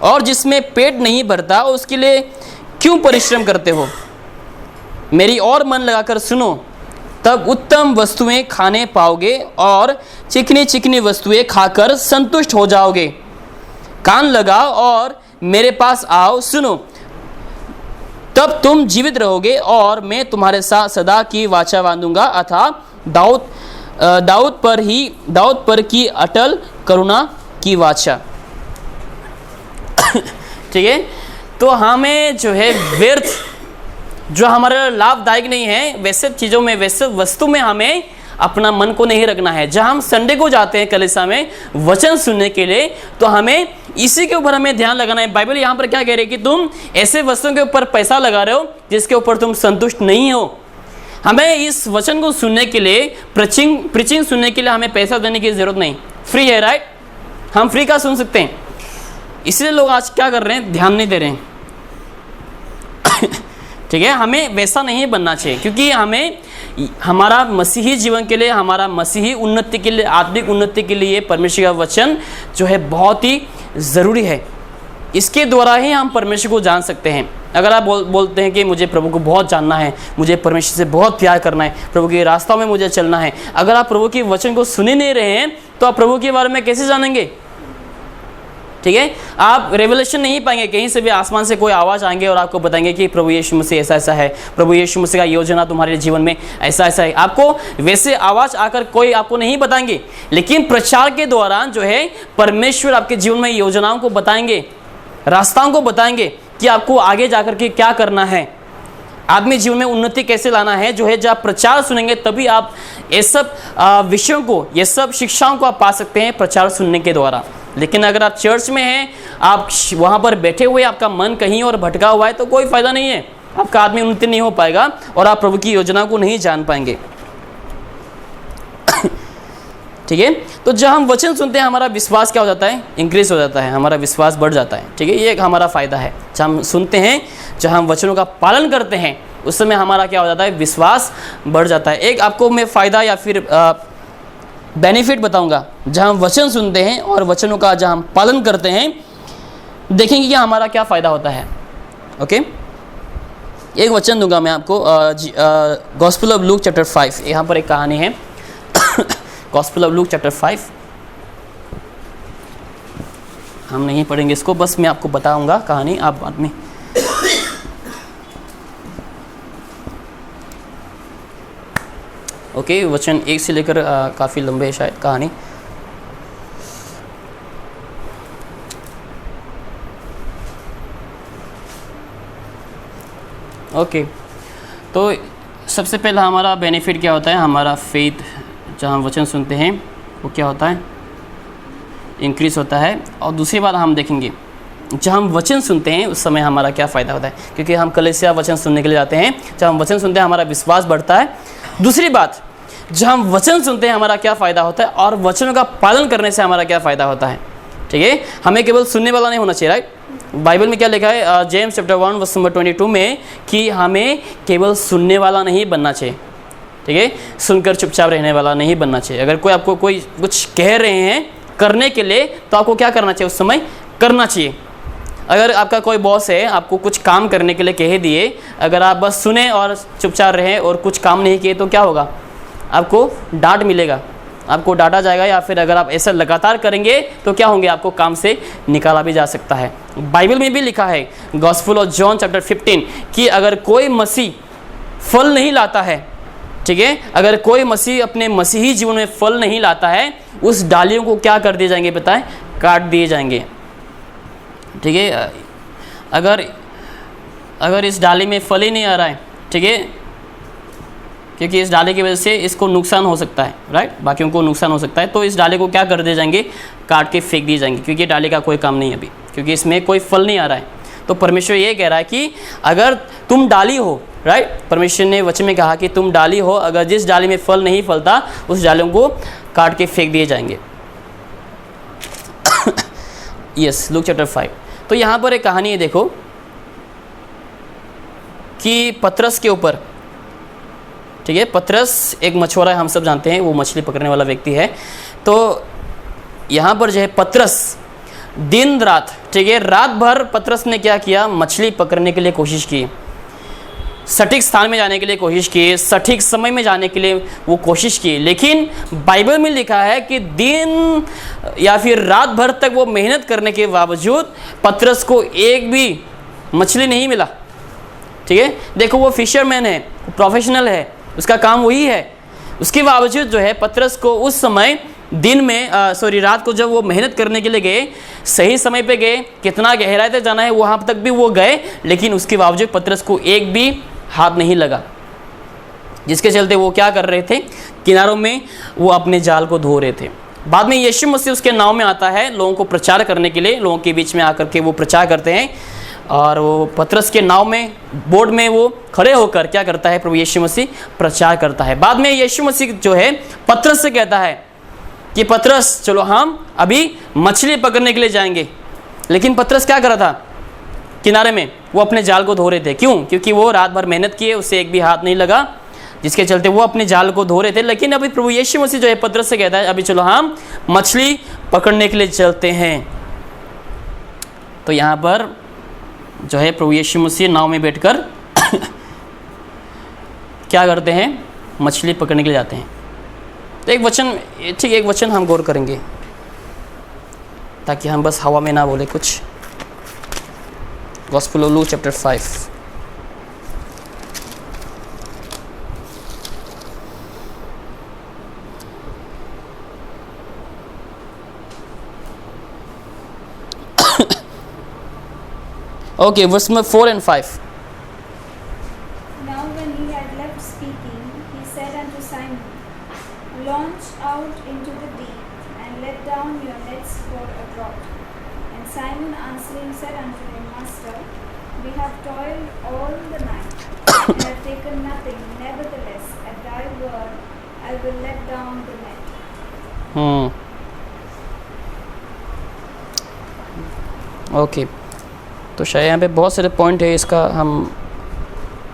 और जिसमें पेट नहीं भरता उसके लिए क्यों परिश्रम करते हो। मेरी और मन लगाकर सुनो, तब उत्तम वस्तुएं खाने पाओगे और चिकनी चिकनी वस्तुएं खाकर संतुष्ट हो जाओगे। कान लगाओ और मेरे पास आओ, सुनो, तब तुम जीवित रहोगे और मैं तुम्हारे साथ सदा की वाचा बांधूंगा, अथा दाऊद पर की अटल करुणा की वाचा। ठीक है, तो हमें जो है व्यर्थ, जो हमारे लाभदायक नहीं है, वैसे चीज़ों में, वैसे वस्तु में हमें अपना मन को नहीं रखना है। जहाँ हम संडे को जाते हैं कलीसिया में वचन सुनने के लिए, तो हमें इसी के ऊपर हमें ध्यान लगाना है। बाइबल यहाँ पर क्या कह रही है कि तुम ऐसे वस्तुओं के ऊपर पैसा लगा रहे हो जिसके ऊपर तुम संतुष्ट नहीं हो। हमें इस वचन को सुनने के लिए, प्रीचिंग सुनने के लिए हमें पैसा देने की ज़रूरत नहीं, फ्री है, राइट, हम फ्री का सुन सकते हैं। इसलिए लोग आज क्या कर रहे हैं, ध्यान नहीं दे रहे हैं। ठीक है, हमें वैसा नहीं बनना चाहिए, क्योंकि हमें हमारा मसीही जीवन के लिए, हमारा मसीही उन्नति के लिए, आत्मिक उन्नति के लिए परमेश्वर का वचन जो है बहुत ही ज़रूरी है। इसके द्वारा ही हम परमेश्वर को जान सकते हैं। अगर आप बोलते हैं कि मुझे प्रभु को बहुत जानना है, मुझे परमेश्वर से बहुत प्यार करना है, प्रभु के रास्ता में मुझे चलना है, अगर आप प्रभु के वचन को सुन ही नहीं रहे हैं तो आप प्रभु के बारे में कैसे जानेंगे? ठीक है, आप रेवलेशन नहीं पाएंगे। कहीं से भी आसमान से कोई आवाज़ आएंगे और आपको बताएंगे कि प्रभु यीशु मसीह ऐसा ऐसा है, प्रभु यीशु मसीह का योजना तुम्हारे जीवन में ऐसा ऐसा है। आपको वैसे आवाज़ आकर कोई आपको नहीं बताएंगे, लेकिन प्रचार के दौरान जो है परमेश्वर आपके जीवन में योजनाओं को बताएंगे, रास्ताओं को बताएंगे कि आपको आगे जाकर के क्या करना है, आदमी जीवन में उन्नति कैसे लाना है। जो है जब आप प्रचार सुनेंगे तभी आप ये सब विषयों को, ये सब शिक्षाओं को आप पा सकते हैं प्रचार सुनने के द्वारा। लेकिन अगर आप चर्च में हैं, आप वहाँ पर बैठे हुए, आपका मन कहीं और भटका हुआ है तो कोई फ़ायदा नहीं है, आपका आदमी उन्नति नहीं हो पाएगा और आप प्रभु की योजना को नहीं जान पाएंगे। ठीक है, तो जब हम वचन सुनते हैं हमारा विश्वास क्या हो जाता है? इंक्रीज हो जाता है, हमारा विश्वास बढ़ जाता है। ठीक है, ये एक हमारा फ़ायदा है। जब हम सुनते हैं, जब हम वचनों का पालन करते हैं, उस समय हमारा क्या हो जाता है? विश्वास बढ़ जाता है। एक आपको मैं फ़ायदा या फिर बेनिफिट बताऊंगा। जब हम वचन सुनते हैं और वचनों का जब हम पालन करते हैं, देखेंगे कि हमारा क्या फ़ायदा होता है। ओके, एक वचन दूंगा मैं आपको, गॉस्पेल ऑफ लूक चैप्टर 5। यहाँ पर एक कहानी है, गॉस्पेल ऑफ लूक चैप्टर 5। हम नहीं पढ़ेंगे इसको, बस मैं आपको बताऊंगा कहानी, आप बाद में। ओके, वचन 1 से लेकर काफ़ी लंबे है शायद कहानी। ओके, तो सबसे पहला हमारा बेनिफिट क्या होता है? हमारा फेथ, जहाँ हम वचन सुनते हैं वो क्या होता है? इंक्रीज होता है। और दूसरी बात हम देखेंगे, जब हम वचन सुनते हैं उस समय हमारा क्या फ़ायदा होता है, क्योंकि हम कलीसिया वचन सुनने के लिए जाते हैं। जब हम वचन सुनते हैं हमारा विश्वास बढ़ता है। दूसरी बात, जब हम वचन सुनते हैं हमारा क्या फ़ायदा होता है और वचनों का पालन करने से हमारा क्या फ़ायदा होता है। ठीक है, हमें केवल सुनने वाला नहीं होना चाहिए, राइट? बाइबल में क्या लिखा है? जेम्स चैप्टर 1 वर्स नंबर 22 में कि हमें केवल सुनने वाला नहीं बनना चाहिए। ठीक है, सुनकर चुपचाप रहने वाला नहीं बनना चाहिए। अगर कोई आपको कोई कुछ कह रहे हैं करने के लिए, तो आपको क्या करना चाहिए? उस समय करना चाहिए। अगर आपका कोई बॉस है, आपको कुछ काम करने के लिए कह दिए, अगर आप बस सुने और चुपचाप रहें और कुछ काम नहीं किए तो क्या होगा? आपको डांट मिलेगा, आपको डांटा जाएगा, या फिर अगर आप ऐसा लगातार करेंगे तो क्या होंगे? आपको काम से निकाला भी जा सकता है। बाइबल में भी लिखा है, गॉस्पेल ऑफ जॉन चैप्टर 15, कि अगर कोई मसीह फल नहीं लाता है, ठीक है, अगर कोई मसीह अपने मसीही जीवन में फल नहीं लाता है, उस डालियों को क्या कर दिए जाएंगे? बताएं, काट दिए जाएंगे। ठीक है, अगर इस डाली में फल ही नहीं आ रहा है, ठीक है, क्योंकि इस डाले की वजह से इसको नुकसान हो सकता है, राइट, बाकियों को नुकसान हो सकता है, तो इस डाले को क्या कर दिए जाएंगे? काट के फेंक दिए जाएंगे, क्योंकि डाले का कोई काम नहीं है अभी, क्योंकि इसमें कोई फल नहीं आ रहा है। तो परमेश्वर ये कह रहा है कि अगर तुम डाली हो, राइट, परमेश्वर ने वचन में कहा कि तुम डाली हो, अगर जिस डाली में फल नहीं फलता उस डालियों को काट के फेंक दिए जाएंगे। Yes, Luke chapter 5। तो यहाँ पर एक कहानी है, देखो कि पतरस के ऊपर, ठीक है, पतरस एक मछुआरा है, हम सब जानते हैं, वो मछली पकड़ने वाला व्यक्ति है। तो यहाँ पर जो है पतरस दिन रात, ठीक है, रात भर पतरस ने क्या किया? मछली पकड़ने के लिए कोशिश की, सटीक स्थान में जाने के लिए कोशिश की, सटीक समय में जाने के लिए वो कोशिश की। लेकिन बाइबल में लिखा है कि दिन या फिर रात भर तक वो मेहनत करने के बावजूद पतरस को एक भी मछली नहीं मिला। ठीक है, देखो वो फिशरमैन है, प्रोफेशनल है, उसका काम वही है। उसके बावजूद जो है पतरस को उस समय दिन में रात को जब वो मेहनत करने के लिए गए, सही समय पे गए, कितना गहराई तक जाना है वहाँ तक भी वो गए, लेकिन उसके बावजूद पतरस को एक भी हाथ नहीं लगा, जिसके चलते वो क्या कर रहे थे? किनारों में वो अपने जाल को धो रहे थे। बाद में यीशु मसीह उसके नाव में आता है लोगों को प्रचार करने के लिए, लोगों के बीच में आकर के वो प्रचार करते हैं, और वो पतरस के नाव में, बोर्ड में वो खड़े होकर क्या करता है? प्रभु यीशु मसीह प्रचार करता है। बाद में यीशु मसीह जो है पतरस से कहता है कि पतरस चलो हम अभी मछली पकड़ने के लिए जाएंगे। लेकिन पतरस क्या कर रहा था? किनारे में वो अपने जाल को धो रहे थे। क्यों? क्योंकि वो रात भर मेहनत किए, उससे एक भी हाथ नहीं लगा, जिसके चलते वो अपने जाल को धो रहे थे। लेकिन अभी प्रभु यीशु मसीह जो है पतरस से कहता है अभी चलो हम मछली पकड़ने के लिए चलते हैं। तो यहाँ पर जो है प्रभु यीशु मसीह नाव में बैठकर क्या करते हैं, मछली पकड़ने के लिए जाते हैं। तो एक वचन, ठीक, एक वचन हम गौर करेंगे ताकि हम बस हवा में ना बोले कुछ। Gospel of Luke chapter 5। Okay, verse number 4 and 5. Now when he had left speaking, he said unto Simon, Launch out into the deep, and let down your nets for a draught. And Simon answering said unto him, Master, we have toiled all the night, and have taken nothing. Nevertheless, at thy word, I will let down the net. Okay, तो शायद यहाँ पे बहुत सारे point है, इसका हम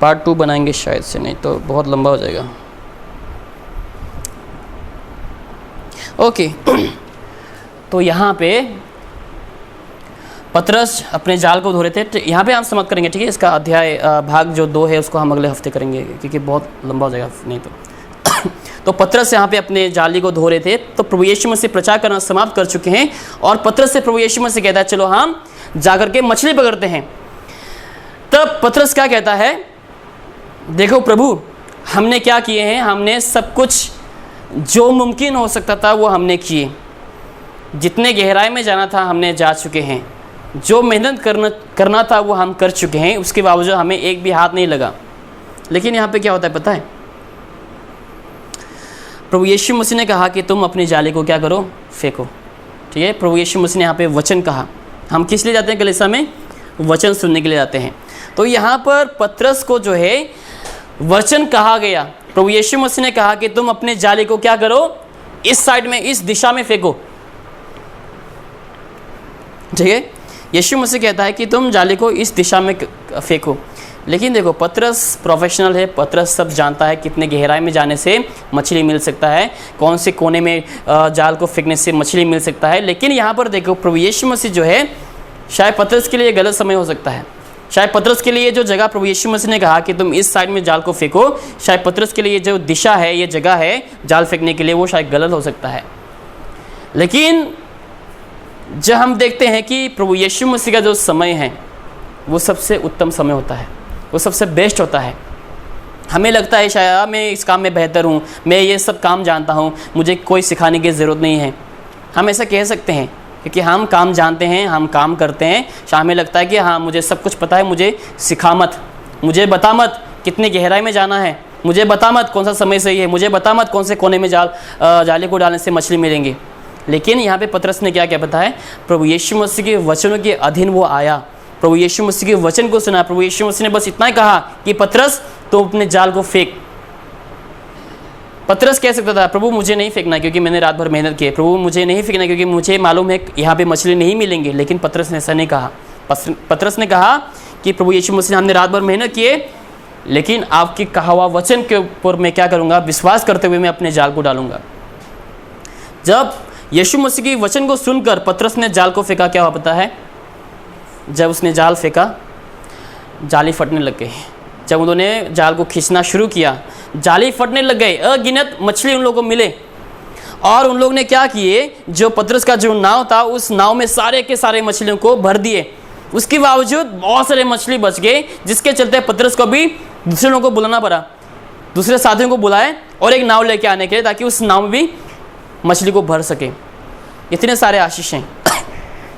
part 2 बनाएंगे शायद से, नहीं तो बहुत लंबा हो जाएगा। ओके, तो यहाँ पे पतरस अपने जाल को धो रहे थे। यहाँ पे हम समाप्त करेंगे, ठीक है। इसका अध्याय भाग जो 2 है उसको हम अगले हफ्ते करेंगे, क्योंकि बहुत लंबा हो जाएगा नहीं तो। तो पतरस यहाँ पे अपने जाली को धो रहे थे, तो प्रभु यीशु मसीह प्रचार करना समाप्त कर चुके हैं, और पतरस से प्रभु यीशु मसीह कहता है चलो हम जाकर के मछली पकड़ते हैं। तब पतरस क्या कहता है, देखो प्रभु, हमने क्या किए हैं, हमने सब कुछ जो मुमकिन हो सकता था वो हमने किए, जितने गहराई में जाना था हमने जा चुके हैं, जो मेहनत करना था वो हम कर चुके हैं, उसके बावजूद हमें एक भी हाथ नहीं लगा। लेकिन यहाँ पे क्या होता है पता है, प्रभु यीशु मसीह ने कहा कि तुम अपनी जाली को क्या करो, फेंको, ठीक है। प्रभु यीशु मसीह ने यहाँ पे वचन कहा। हम किस लिए जाते हैं कलीसिया में, वचन सुनने के लिए जाते हैं। तो यहाँ पर पतरस को जो है वचन कहा गया, प्रभु यीशु मसीह ने कहा कि तुम अपने जाली को क्या करो, इस साइड में, इस दिशा में फेंको, ठीक है। यीशु मसीह कहता है कि तुम जाली को इस दिशा में फेंको। लेकिन देखो, पतरस प्रोफेशनल है, पतरस सब जानता है कितने गहराई में जाने से मछली मिल सकता है, कौन से कोने में जाल को फेंकने से मछली मिल सकता है। लेकिन यहाँ पर देखो, प्रभु यीशु मसीह जो है, शायद पतरस के लिए गलत समय हो सकता है, शायद पतरस के लिए जो जगह प्रभु यीशु मसीह ने कहा कि तुम इस साइड में जाल को फेंको, शायद पतरस के लिए जो दिशा है, ये जगह है जाल फेंकने के लिए, वो शायद गलत हो सकता है। लेकिन जब हम देखते हैं कि प्रभु यीशु मसीह का जो समय है वो सबसे उत्तम समय होता है, वो सबसे बेस्ट होता है। हमें लगता है शायद मैं इस काम में बेहतर हूँ, मैं ये सब काम जानता हूँ, मुझे कोई सिखाने की ज़रूरत नहीं है। हम ऐसा कह सकते हैं क्योंकि हम काम जानते हैं, हम काम करते हैं। शायद हमें लगता है कि हाँ मुझे सब कुछ पता है, मुझे सिखा मत, मुझे बता मत कितनी गहराई में जाना है, मुझे बता मत कौन सा समय सही है, मुझे बता मत कौन से कोने में जाले को डालने से मछली मिलेंगे। लेकिन यहाँ पे पतरस ने क्या क्या पता है, प्रभु यीशु मसीह के वचनों के अधीन वो आया, प्रभु यीशु मसीह के वचन को सुना। प्रभु यीशु मसीह ने बस इतना ही कहा कि पतरस तो अपने जाल को फेंक। पतरस कह सकता था प्रभु मुझे नहीं फेंकना क्योंकि मैंने रात भर मेहनत की है, प्रभु मुझे नहीं फेंकना क्योंकि मुझे मालूम है यहाँ पे मछली नहीं मिलेंगे। लेकिन पतरस ने ऐसा नहीं कहा। पतरस ने कहा कि प्रभु यीशु मसीह हमने रात भर मेहनत की है, लेकिन आपके कहा हुआ वचन के ऊपर मैं क्या करूँगा, विश्वास करते हुए मैं अपने जाल को डालूंगा। जब यीशु मसीह के वचन को सुनकर पतरस ने जाल को फेंका, क्या हुआ पता है, जब उसने जाल फेंका जाली फटने लग गई। जब उन्होंने जाल को खींचना शुरू किया जाली फटने लग गई, अगिनत मछली उन लोगों को मिले। और उन लोग ने क्या किए, जो पतरस का जो नाव था उस नाव में सारे के सारे मछलियों को भर दिए। उसके बावजूद बहुत सारे मछली बच गए, जिसके चलते पतरस को भी दूसरे लोगों को बुलाना पड़ा, दूसरे साथियों को बुलाए और एक नाव लेके आने के लिए, ताकि उस नाव में भी मछली को भर सके। इतने सारे आशीष हैं,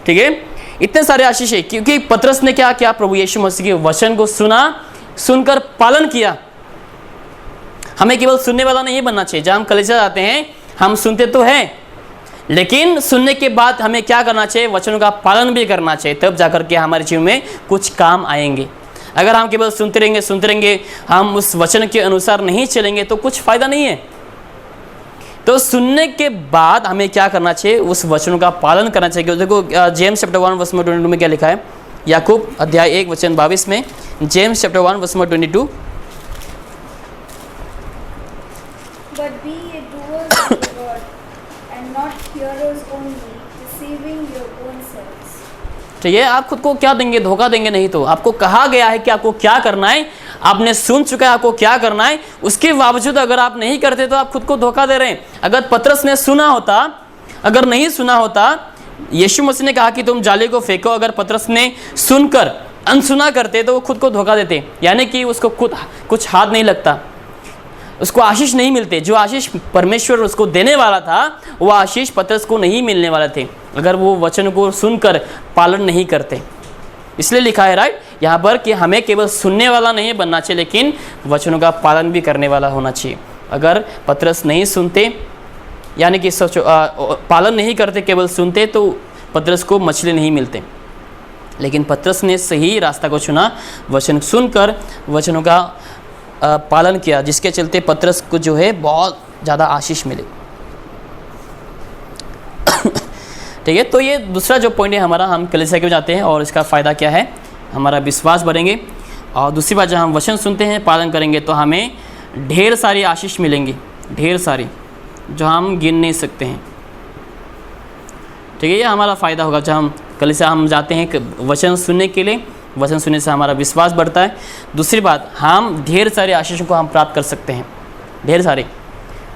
ठीक है, इतने सारे आशीष हैं क्योंकि पतरस ने क्या किया, प्रभु यीशु मसीह के वचन को सुना, सुनकर पालन किया। हमें केवल सुनने वाला नहीं बनना चाहिए। जब हम कलीसिया जाते हैं हम सुनते तो हैं, लेकिन सुनने के बाद हमें क्या करना चाहिए, वचनों का पालन भी करना चाहिए, तब जाकर के हमारे जीवन में कुछ काम आएंगे। अगर हम केवल सुनते रहेंगे, हम उस वचन के अनुसार नहीं चलेंगे तो कुछ फायदा नहीं है। तो सुनने के बाद हमें क्या करना चाहिए, उस वचनों का पालन करना चाहिए। देखो जेम्स चैप्टर 1 वर्स 22 में क्या लिखा है, याकूब अध्याय 1 वचन 22 में, James chapter 1 verse 22, But be ye doers of the word, and not hearers only, deceiving your own selves. ठीक है, आप खुद को क्या देंगे, धोखा देंगे नहीं। तो आपको कहा गया है कि आपको क्या करना है, आपने सुन चुका है आपको क्या करना है, उसके बावजूद अगर आप नहीं करते तो आप खुद को धोखा दे रहे हैं। अगर पतरस ने सुना होता, अगर नहीं सुना होता, यीशु मसीह ने कहा कि तुम जाले को फेंको, अगर पतरस ने सुनकर अनसुना करते तो वो खुद को धोखा देते, यानी कि उसको खुद कुछ हाथ नहीं लगता, उसको आशीष नहीं मिलते। जो आशीष परमेश्वर उसको देने वाला था वो आशीष पतरस को नहीं मिलने वाला थे अगर वो वचन को सुनकर पालन नहीं करते। इसलिए लिखा है राइट यहाँ पर कि हमें केवल सुनने वाला नहीं बनना चाहिए, लेकिन वचनों का पालन भी करने वाला होना चाहिए। अगर पतरस नहीं सुनते, यानी कि पालन नहीं करते, केवल सुनते, तो पतरस को मछली नहीं मिलते। लेकिन पतरस ने सही रास्ता को चुना, वचन सुनकर वचनों का पालन किया, जिसके चलते पतरस को जो है बहुत ज़्यादा आशीष मिले। ठीक है, तो ये दूसरा जो पॉइंट है हमारा, हम कलीसिया में जाते हैं और इसका फ़ायदा क्या है, हमारा विश्वास बढ़ेंगे। और दूसरी बात, जब हम वचन सुनते हैं, पालन करेंगे, तो हमें ढेर सारी आशीष मिलेंगी, ढेर सारी, जो हम गिन नहीं सकते हैं। ठीक है, ये हमारा फ़ायदा होगा जब हम कलीसिया हम जाते हैं वचन सुनने के लिए। वचन सुनने से हमारा विश्वास बढ़ता है। दूसरी बात, हम ढेर सारे आशीषों को हम प्राप्त कर सकते हैं, ढेर सारे।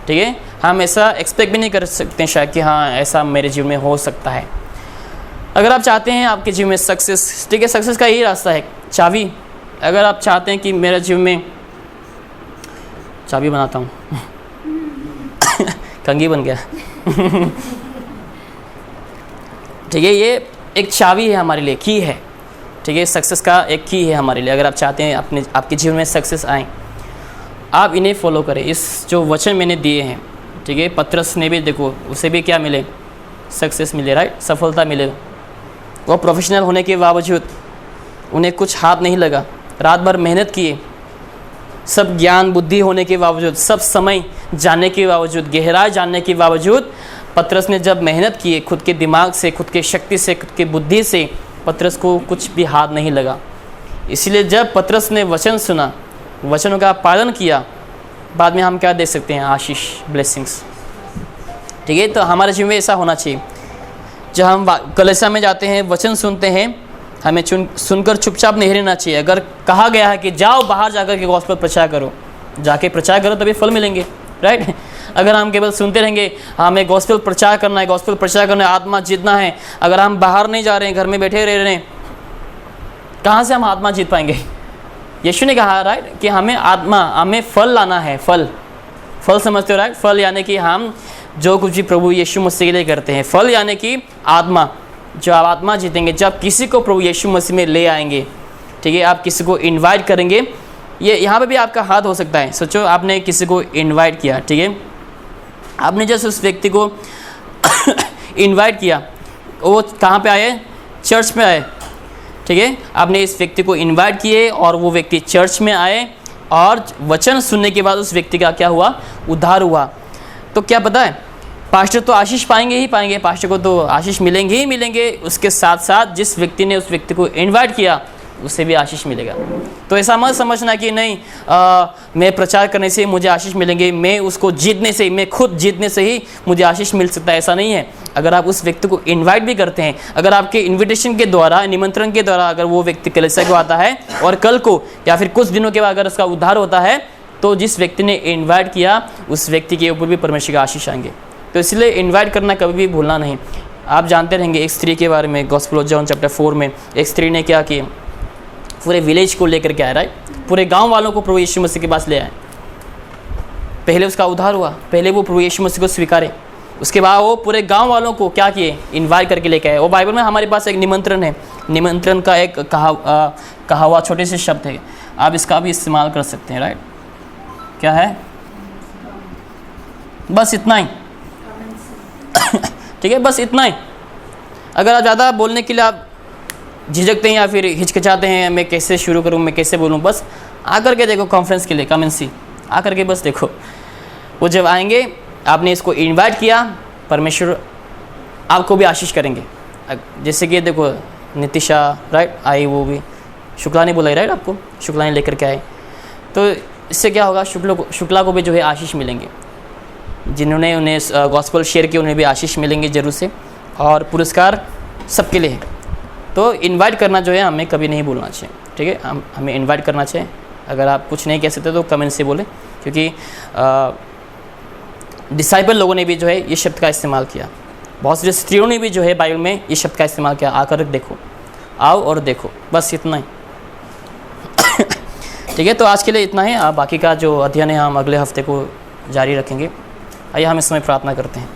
ठीक है, हम ऐसा एक्सपेक्ट भी नहीं कर सकते शायद कि हाँ ऐसा मेरे जीवन में हो सकता है। अगर आप चाहते हैं आपके जीवन में सक्सेस, ठीक है, सक्सेस का यही रास्ता है, चाबी। अगर आप चाहते हैं कि मेरे जीवन में, चाबी बनाता हूँ कंघी बन गया ठीक है, ये एक चाबी है हमारे लिए, की है। ठीक है, सक्सेस का एक की है हमारे लिए। अगर आप चाहते हैं आपके जीवन में सक्सेस आए, आप इन्हें फॉलो करें, इस जो वचन मैंने दिए हैं। ठीक है, पतरस ने भी देखो, उसे भी क्या मिले, सक्सेस मिले, राइट, सफलता मिले। वो प्रोफेशनल होने के बावजूद उन्हें कुछ हाथ नहीं लगा, रात भर मेहनत किए, सब ज्ञान बुद्धि होने के बावजूद, सब समय जानने के बावजूद, गहराई जानने के बावजूद, पतरस ने जब मेहनत की खुद के दिमाग से, खुद के शक्ति से, खुद के बुद्धि से, पतरस को कुछ भी हाथ नहीं लगा। इसलिए जब पतरस ने वचन सुना, वचनों का पालन किया, बाद में हम क्या देख सकते हैं, आशीष, ब्लेसिंग्स। ठीक है, तो हमारे जीवन में ऐसा होना चाहिए। जब हम कलीसिया में जाते हैं, वचन सुनते हैं, हमें सुनकर चुपचाप नहीं रहना चाहिए। अगर कहा गया है कि जाओ बाहर जाकर के गॉस्पेल प्रचार करो, जाके प्रचार करो, तभी फल मिलेंगे, राइट। अगर हम केवल सुनते रहेंगे, हमें गॉस्पेल प्रचार करना है, गॉस्पेल प्रचार करना है, आत्मा जीतना है, अगर हम बाहर नहीं जा रहे हैं, घर में बैठे रह रहे हैं, कहाँ से हम आत्मा जीत पाएंगे। यीशु ने कहा राइट कि हमें फल लाना है। फल समझते हो राइट, फल यानी कि हम जो कुछ भी प्रभु यीशु मसीह के लिए करते हैं, फल यानी कि आत्मा, जो आप आत्मा जीतेंगे जब किसी को प्रभु यीशु मसीह में ले आएंगे। ठीक है, आप किसी को इनवाइट करेंगे, ये यहाँ पे भी आपका हाथ हो सकता है। सोचो आपने किसी को इनवाइट किया, ठीक है, आपने जैसे उस व्यक्ति को इनवाइट किया, वो कहाँ पे आए, चर्च में आए। ठीक है, आपने इस व्यक्ति को इनवाइट किए और वो व्यक्ति चर्च में आए, और वचन सुनने के बाद उस व्यक्ति का क्या हुआ, उद्धार हुआ। तो क्या पता है, पास्टर तो आशीष पाएंगे ही पाएंगे, पास्टर को तो आशीष मिलेंगे ही मिलेंगे, उसके साथ साथ जिस व्यक्ति ने उस व्यक्ति को इनवाइट किया उससे भी आशीष मिलेगा। तो ऐसा मत समझना कि नहीं मैं प्रचार करने से मुझे आशीष मिलेंगे, मैं उसको जीतने से, मैं खुद जीतने से ही मुझे आशीष मिल सकता है, ऐसा नहीं है। अगर आप उस व्यक्ति को इनवाइट भी करते हैं, अगर आपके इन्विटेशन के द्वारा, निमंत्रण के द्वारा अगर वो व्यक्ति कलीसिया को आता है और कल को या फिर कुछ दिनों के बाद अगर उसका उद्धार होता है, तो जिस व्यक्ति ने इन्वाइट किया उस व्यक्ति के ऊपर भी परमेश्वर का आशीष आएंगे। तो इसलिए इन्वाइट करना कभी भी भूलना नहीं। आप जानते रहेंगे एक स्त्री के बारे में, गॉस्पेल ऑफ जॉन चैप्टर 4 में एक स्त्री ने क्या किया, पूरे विलेज को लेकर के आया, राइट, पूरे गांव वालों को प्रभु यीशु मसीह के पास ले आए। पहले उसका उद्धार हुआ, पहले वो प्रभु यीशु मसीह को स्वीकारे, उसके बाद वो पूरे गांव वालों को क्या किए, इनवाइट करके लेके आए। वो बाइबल में हमारे पास एक निमंत्रण है, निमंत्रण का एक कहा हुआ छोटे से शब्द है, आप इसका भी इस्तेमाल कर सकते हैं, राइट। क्या है, बस इतना ही ठीक है, बस इतना ही। अगर आप ज़्यादा बोलने के लिए आप झिझकते हैं या फिर हिचकिचाते हैं, मैं कैसे शुरू करूं, मैं कैसे बोलूं, बस आकर के देखो कॉन्फ्रेंस के लिए, कम एंड सी, आकर के बस देखो। वो जब आएंगे, आपने इसको इनवाइट किया, परमेश्वर आपको भी आशीष करेंगे। जैसे कि देखो नितिशा राइट आई, वो भी शुक्ला ने बोला राइट, आपको शुक्ला ने लेकर के आए, तो इससे क्या होगा, शुक्ला को भी जो है आशीष मिलेंगे। जिन्होंने उन्हें गॉस्पेल शेयर किया उन्हें भी आशीष मिलेंगे जरूर से, और पुरस्कार सबके लिए है। तो इनवाइट करना जो है हमें कभी नहीं भूलना चाहिए, ठीक है। हमें इनवाइट करना चाहिए। अगर आप कुछ नहीं कह सकते तो कमेंट से बोलें, क्योंकि डिसाइपल लोगों ने भी जो है ये शब्द का इस्तेमाल किया। बहुत सारी स्त्रियों ने भी जो है बाइबल में ये शब्द का इस्तेमाल किया, आकर देखो, आओ और देखो, बस इतना ही। ठीक है, तो आज के लिए इतना ही। बाकी का जो अध्ययन है हम अगले हफ्ते को जारी रखेंगे। आइए हम इस समय प्रार्थना करते हैं।